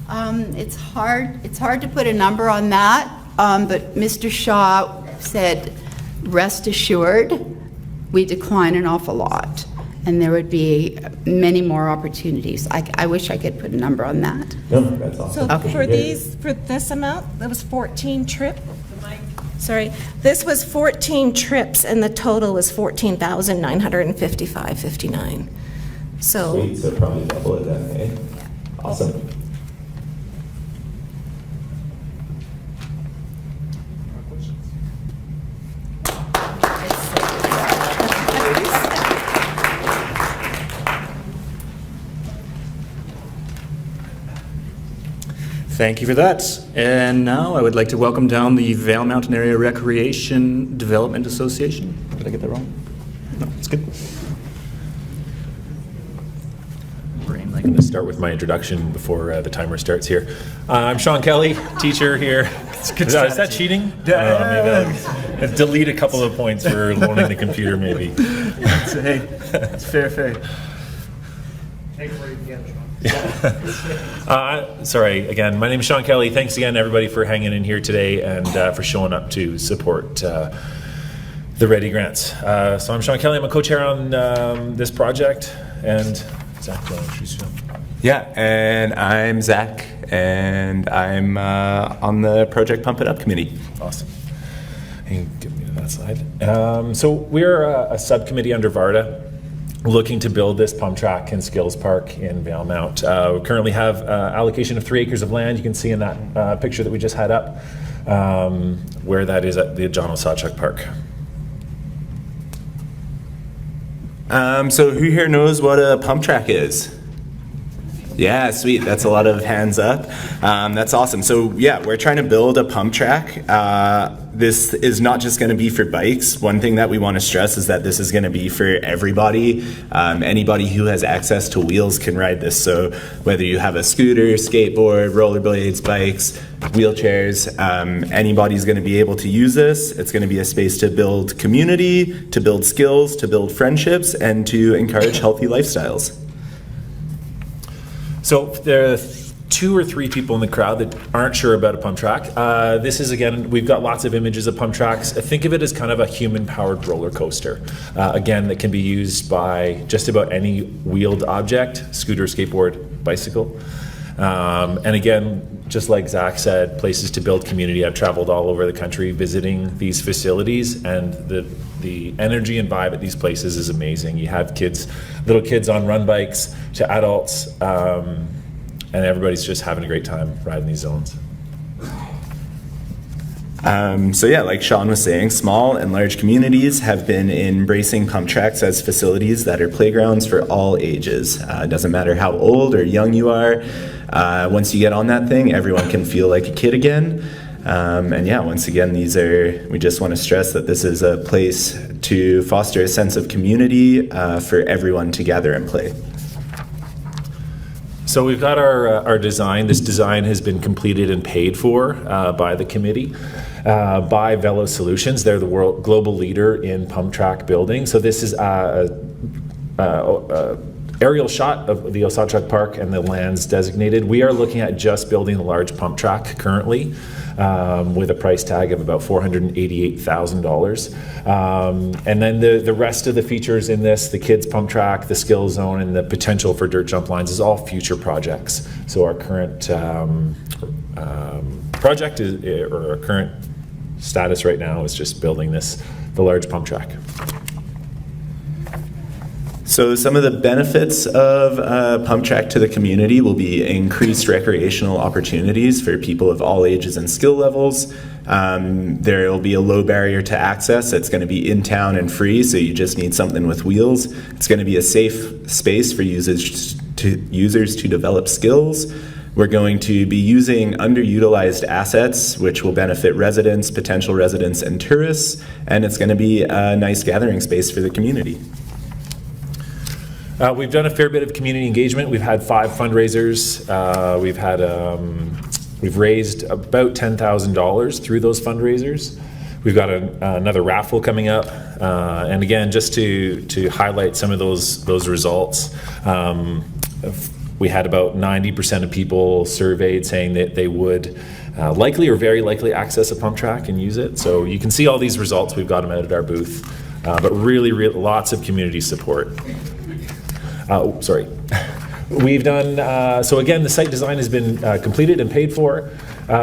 It's hard to put a number on that, but Mr. Shaw said, rest assured, we decline an awful lot. And there would be many more opportunities. I wish I could put a number on that. No, that's awesome. So okay. for this amount, that was 14 trips. Sorry, this was 14 trips, and the total was $14,955.59. So. Sweet, so probably double it then, eh? Yeah. Awesome. Thank you for that. And now I would like to welcome down the Valemount Area Recreation Development Association. Did I get that wrong? No, it's good. I'm going to start with my introduction before the timer starts here. I'm Sean Kelly, teacher here. Is that cheating? Maybe I'll delete a couple of points for loaning the computer, maybe. Hey, it's fair. Thanks for again, Sean. Sorry, again, my name is Sean Kelly. Thanks again, everybody, for hanging in here today and for showing up to support the ReDi grants. So I'm Sean Kelly. I'm a co-chair on this project. And Zach, do you want to introduce yourself? Yeah, and I'm Zach, and I'm on the Project Pump It Up committee. Awesome. You can give me to that slide. So we're a subcommittee under VARDA looking to build this pump track and skills park in Valemount. We currently have allocation of 3 acres of land. You can see in that picture that we just had up where that is at the John Osachuk Park. So who here knows what a pump track is? Yeah, sweet. That's a lot of hands up. That's awesome. So yeah, we're trying to build a pump track. This is not just going to be for bikes. One thing that we want to stress is that this is going to be for everybody. Anybody who has access to wheels can ride this. So whether you have a scooter, skateboard, rollerblades, bikes, wheelchairs, anybody's going to be able to use this. It's going to be a space to build community, to build skills, to build friendships, and to encourage healthy lifestyles. So there are 2 or 3 people in the crowd that aren't sure about a pump track. This is, again, we've got lots of images of pump tracks. Think of it as kind of a human-powered roller coaster, again, that can be used by just about any wheeled object, scooter, skateboard, bicycle. And again, just like Zach said, places to build community. I've traveled all over the country visiting these facilities, and the energy and vibe at these places is amazing. You have kids, little kids on run bikes to adults, and everybody's just having a great time riding these zones. So yeah, like Sean was saying, small and large communities have been embracing pump tracks as facilities that are playgrounds for all ages. It doesn't matter how old or young you are. Once you get on that thing, everyone can feel like a kid again. And yeah, once again, we just want to stress that this is a place to foster a sense of community for everyone to gather and play. So we've got our design. This design has been completed and paid for by the committee, by Velo Solutions. They're the world global leader in pump track building. So this is aerial shot of the Osachuk Park and the lands designated. We are looking at just building a large pump track currently with a price tag of about $488,000. And then the rest of the features in this, the kids pump track, the skill zone, and the potential for dirt jump lines is all future projects. So our current project or our current status right now is just building the large pump track. So some of the benefits of pump track to the community will be increased recreational opportunities for people of all ages and skill levels. There will be a low barrier to access. It's going to be in town and free, so you just need something with wheels. It's going to be a safe space for users to develop skills. We're going to be using underutilized assets, which will benefit residents, potential residents, and tourists, and it's going to be a nice gathering space for the community. We've done a fair bit of community engagement. We've had 5 fundraisers. We've raised about $10,000 through those fundraisers. We've got another raffle coming up, and again, just to highlight some of those results. We had about 90% of people surveyed saying that they would likely or very likely access a pump track and use it. So you can see all these results. We've got them out at our booth, but really lots of community support. Sorry. We've done, so again, the site design has been completed and paid for.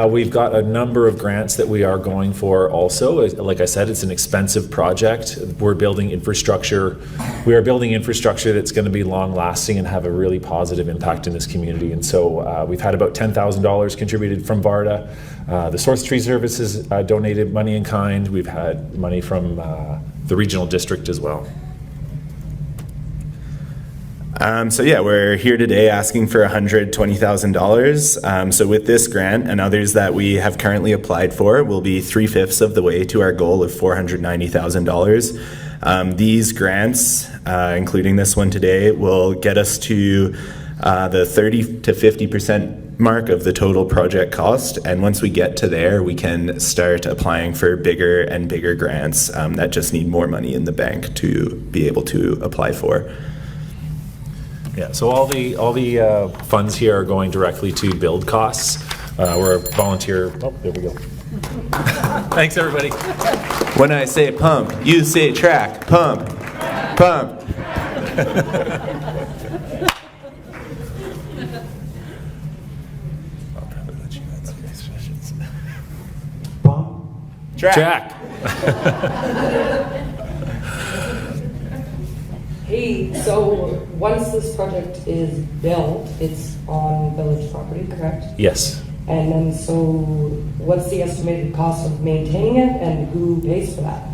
We've got a number of grants that we are going for also. Like I said, it's an expensive project. We're building infrastructure. We are building infrastructure that's going to be long lasting and have a really positive impact in this community. And so we've had about $10,000 contributed from VARDA. The Source Tree Services donated money in kind. We've had money from the regional district as well. So yeah, we're here today asking for $120,000. So with this grant and others that we have currently applied for, we'll be 3/5 of the way to our goal of $490,000. These grants, including this one today, will get us to the 30 to 50% mark of the total project cost. And once we get to there, we can start applying for bigger and bigger grants that just need more money in the bank to be able to apply for. Yeah, so all the funds here are going directly to build costs. We're a volunteer. Oh, there we go. Thanks, everybody. When I say pump, you say track. Pump, pump. Track. Hey, so once this project is built, it's on village property, correct? Yes. And then so what's the estimated cost of maintaining it and who pays for that?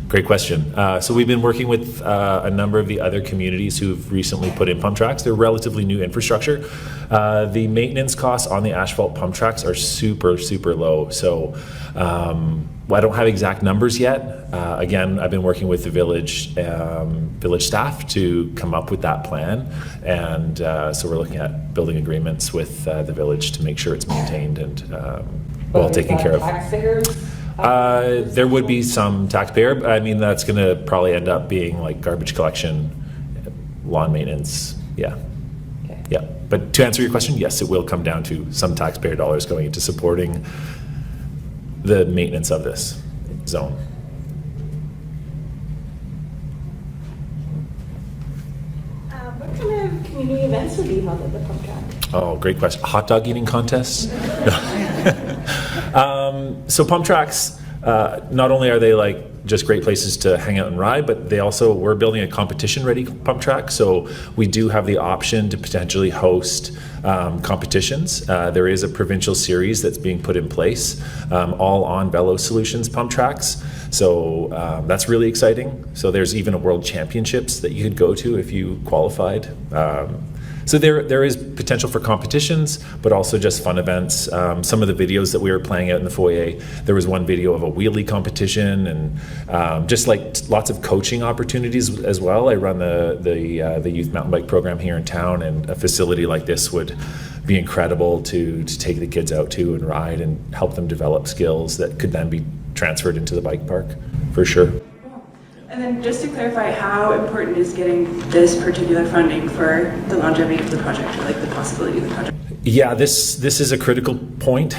Great question. So we've been working with a number of the other communities who've recently put in pump tracks. They're relatively new infrastructure. The maintenance costs on the asphalt pump tracks are super, super low. So I don't have exact numbers yet. Again, I've been working with the village staff to come up with that plan. And so we're looking at building agreements with the village to make sure it's maintained and well taken care of. Taxpayers? There would be some taxpayer, but I mean, that's going to probably end up being like garbage collection, lawn maintenance. Yeah. Okay. Yeah. But to answer your question, yes, it will come down to some taxpayer dollars going into supporting the maintenance of this zone. What kind of community events would be held at the pump track? Oh, great question. Hot dog eating contests? So pump tracks, not only are they like just great places to hang out and ride, but we're building a competition-ready pump track. So we do have the option to potentially host competitions. There is a provincial series that's being put in place, all on Velo Solutions pump tracks. So that's really exciting. So there's even a world championships that you could go to if you qualified. So there is potential for competitions, but also just fun events. Some of the videos that we were playing out in the foyer, there was one video of a wheelie competition and just like lots of coaching opportunities as well. I run the youth mountain bike program here in town, and a facility like this would be incredible to take the kids out to and ride and help them develop skills that could then be transferred into the bike park, for sure. And then just to clarify, how important is getting this particular funding for the longevity of the project, or like the possibility of the project? Yeah, this is a critical point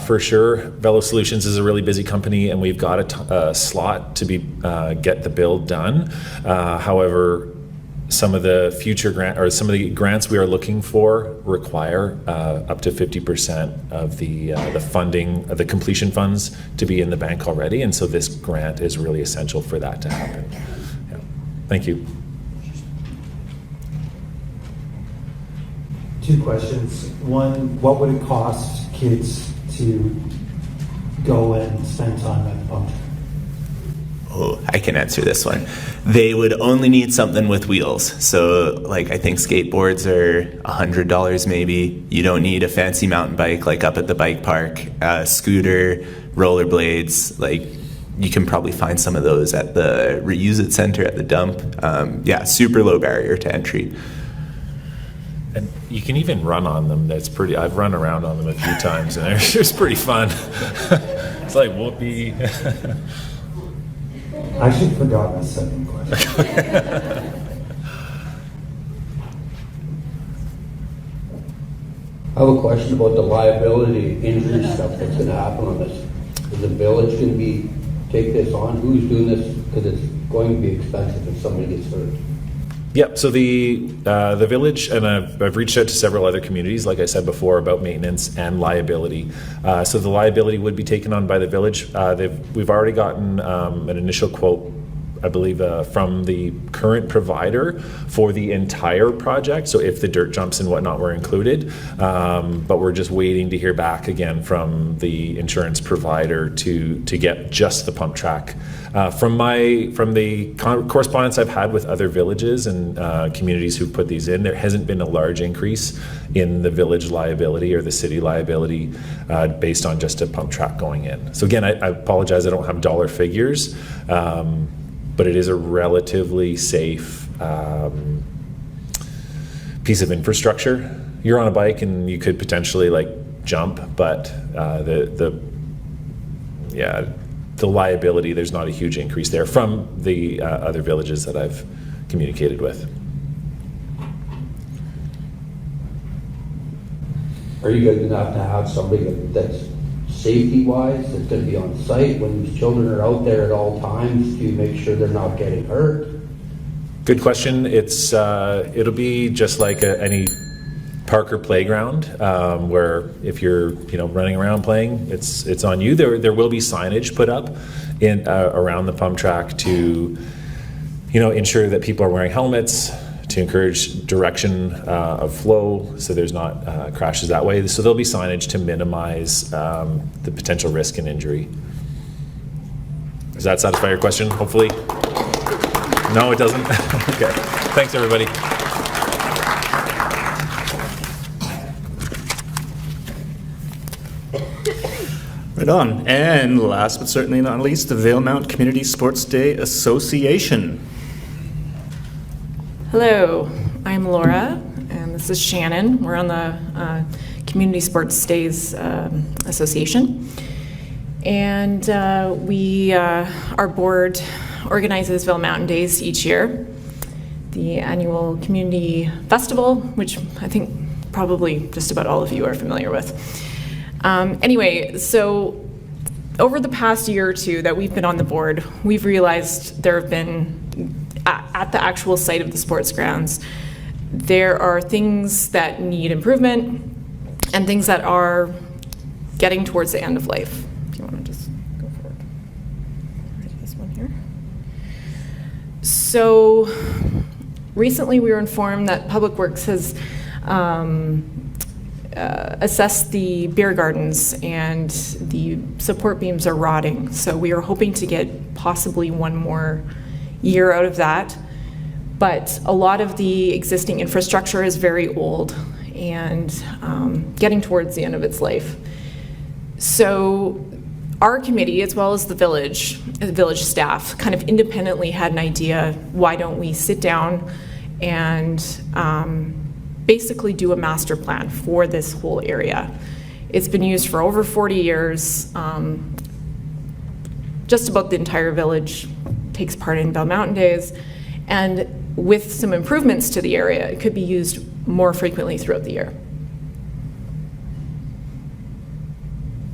for sure. Velo Solutions is a really busy company, and we've got a slot to get the build done. However, some of the some of the grants we are looking for require up to 50% of the funding, the completion funds, to be in the bank already, and so this grant is really essential for that to happen. Yeah. Thank you. Two questions. One, what would it cost kids to go and spend time at the pump track? Oh, I can answer this one. They would only need something with wheels. So, like, I think skateboards are $100 maybe. You don't need a fancy mountain bike like up at the bike park. Scooter, rollerblades, like, you can probably find some of those at the Reuse It Center at the dump. Yeah, super low barrier to entry. And you can even run on them. I've run around on them a few times, and it's pretty fun. It's like whoopee. I should forgot my second question. I have a question about the liability injury stuff that's going to happen on this. Is the village going to take this on? Who's doing this? Because it's going to be expensive if somebody gets hurt. Yep. So the village, and I've reached out to several other communities, like I said before, about maintenance and liability. So the liability would be taken on by the village. We've already gotten an initial quote, I believe, from the current provider for the entire project. So if the dirt jumps and whatnot were included, but we're just waiting to hear back again from the insurance provider to get just the pump track. From the correspondence I've had with other villages and communities who've put these in, there hasn't been a large increase in the village liability or the city liability based on just a pump track going in. So again, I apologize, I don't have dollar figures, but it is a relatively safe piece of infrastructure. You're on a bike and you could potentially like jump, but the liability, there's not a huge increase there from the other villages that I've communicated with. Are you guys going to have somebody that's safety-wise, that's going to be on site when these children are out there at all times to make sure they're not getting hurt? Good question. It'll be just like any park or playground, where if you're running around playing, it's on you. There will be signage put up in around the pump track to ensure that people are wearing helmets, to encourage direction of flow so there's not crashes that way. So there'll be signage to minimize the potential risk and injury. Does that satisfy your question, hopefully? No, it doesn't? Okay. Thanks, everybody. Right on. And last but certainly not least, the Valemount Community Sports Day Association. Hello, I'm Laura, and this is Shannon. We're on the Community Sports Days Association. And our board organizes Valemount Days each year, the annual community festival, which I think probably just about all of you are familiar with. Anyway, so over the past year or two that we've been on the board, we've realized there have been, at the actual site of the sports grounds, there are things that need improvement and things that are getting towards the end of life. If you want to just go forward. This one here. So recently we were informed that Public Works has assessed the beer gardens and the support beams are rotting. So we are hoping to get possibly one more year out of that. But a lot of the existing infrastructure is very old and getting towards the end of its life. So our committee, as well as the village staff, kind of independently had an idea, why don't we sit down and basically do a master plan for this whole area. It's been used for over 40 years. Just about the entire village takes part in Valemount Days, and with some improvements to the area, it could be used more frequently throughout the year.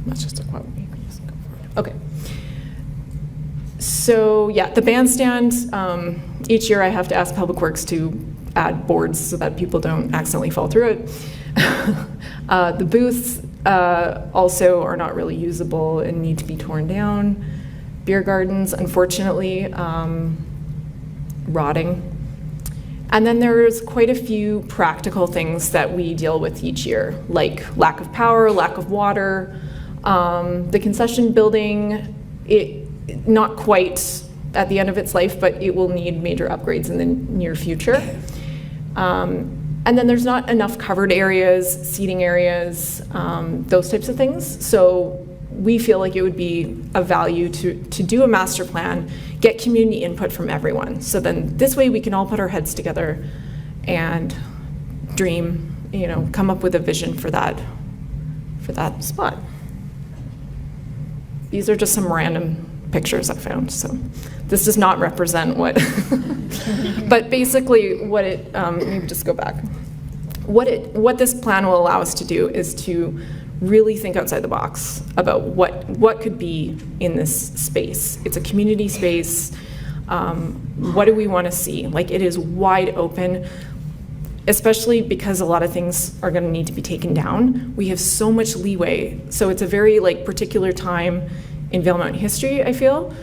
That's just a quote. Okay. So yeah, the bandstand, each year I have to ask Public Works to add boards so that people don't accidentally fall through it. The booths also are not really usable and need to be torn down. Beer gardens, unfortunately, rotting. And then there's quite a few practical things that we deal with each year, like lack of power, lack of water. The concession building, not quite at the end of its life, but it will need major upgrades in the near future. And then there's not enough covered areas, seating areas, those types of things. So we feel like it would be of value to do a master plan, get community input from everyone. So then this way we can all put our heads together and dream, come up with a vision for that spot. These are just some random pictures I found, so this does not represent what, but basically what it, maybe just go back. What this plan will allow us to do is to really think outside the box about what could be in this space. It's a community space. What do we want to see? Like, it is wide open, especially because a lot of things are going to need to be taken down. We have so much leeway. So it's a very particular time in Valemount history, I feel,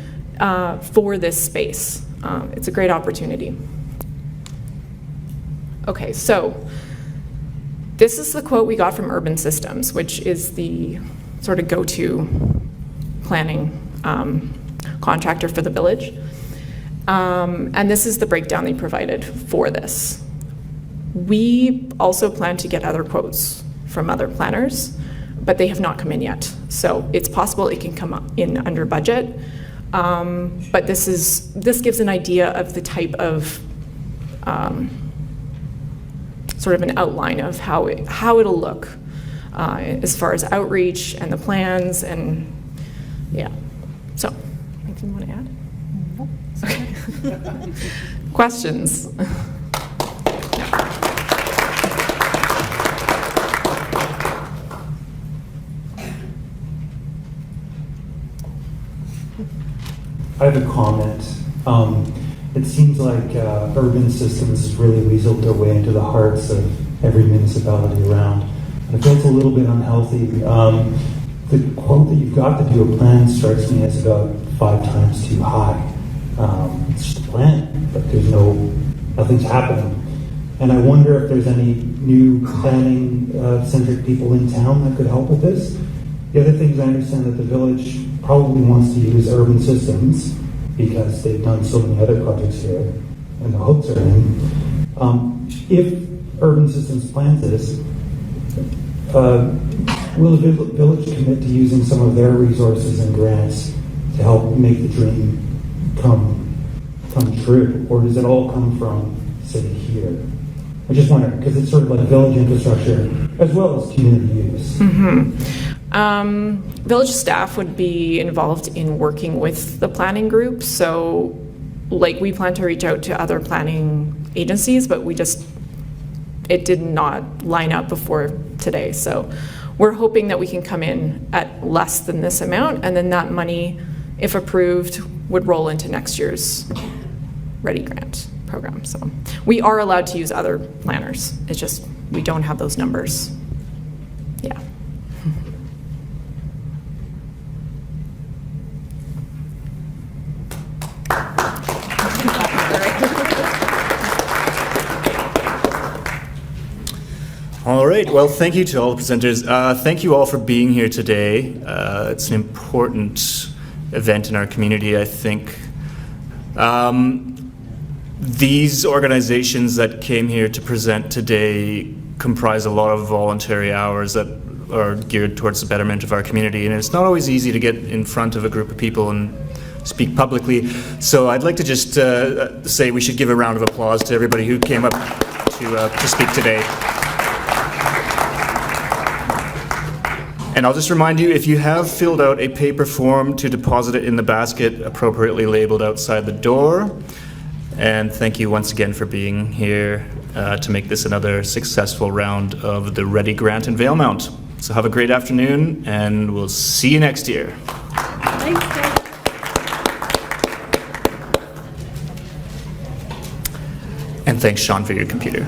for this space. It's a great opportunity. Okay, so this is the quote we got from Urban Systems, which is the sort of go-to planning contractor for the village. And this is the breakdown they provided for this. We also plan to get other quotes from other planners, but they have not come in yet. So it's possible it can come in under budget. But this gives an idea of the type of sort of an outline of how it'll look as far as outreach and the plans, and yeah. So, anything you want to add? Okay. Questions? I have a comment. It seems like Urban Systems has really weaseled their way into the hearts of every municipality around. And I feel it's a little bit unhealthy. The quote that you've got to do a plan strikes me as about 5 times too high. It's just a plan, but nothing's happening. And I wonder if there's any new planning-centric people in town that could help with this. The other thing is I understand that the village probably wants to use urban systems because they've done so many other projects here, and the hopes are in. If urban systems plans this, will the village commit to using some of their resources and grants to help make the dream come true, or does it all come from, say, here? I just wonder, because it's sort of like village infrastructure as well as community use. Village staff would be involved in working with the planning group. So, like, we plan to reach out to other planning agencies, but it did not line up before today. So, we're hoping that we can come in at less than this amount, and then that money, if approved, would roll into next year's ReDi grant program. So we are allowed to use other planners. It's just we don't have those numbers. Yeah. All right. Well, thank you to all the presenters. Thank you all for being here today. It's an important event in our community, I think. These organizations that came here to present today comprise a lot of voluntary hours that are geared towards the betterment of our community, and it's not always easy to get in front of a group of people and speak publicly. So I'd like to just say we should give a round of applause to everybody who came up to speak today. And I'll just remind you, if you have filled out a paper form, to deposit it in the basket appropriately labeled outside the door. And thank you once again for being here to make this another successful round of the ReDi grant in Valemount. So have a great afternoon, and we'll see you next year. Thanks, Dave. And thanks, Sean, for your computer.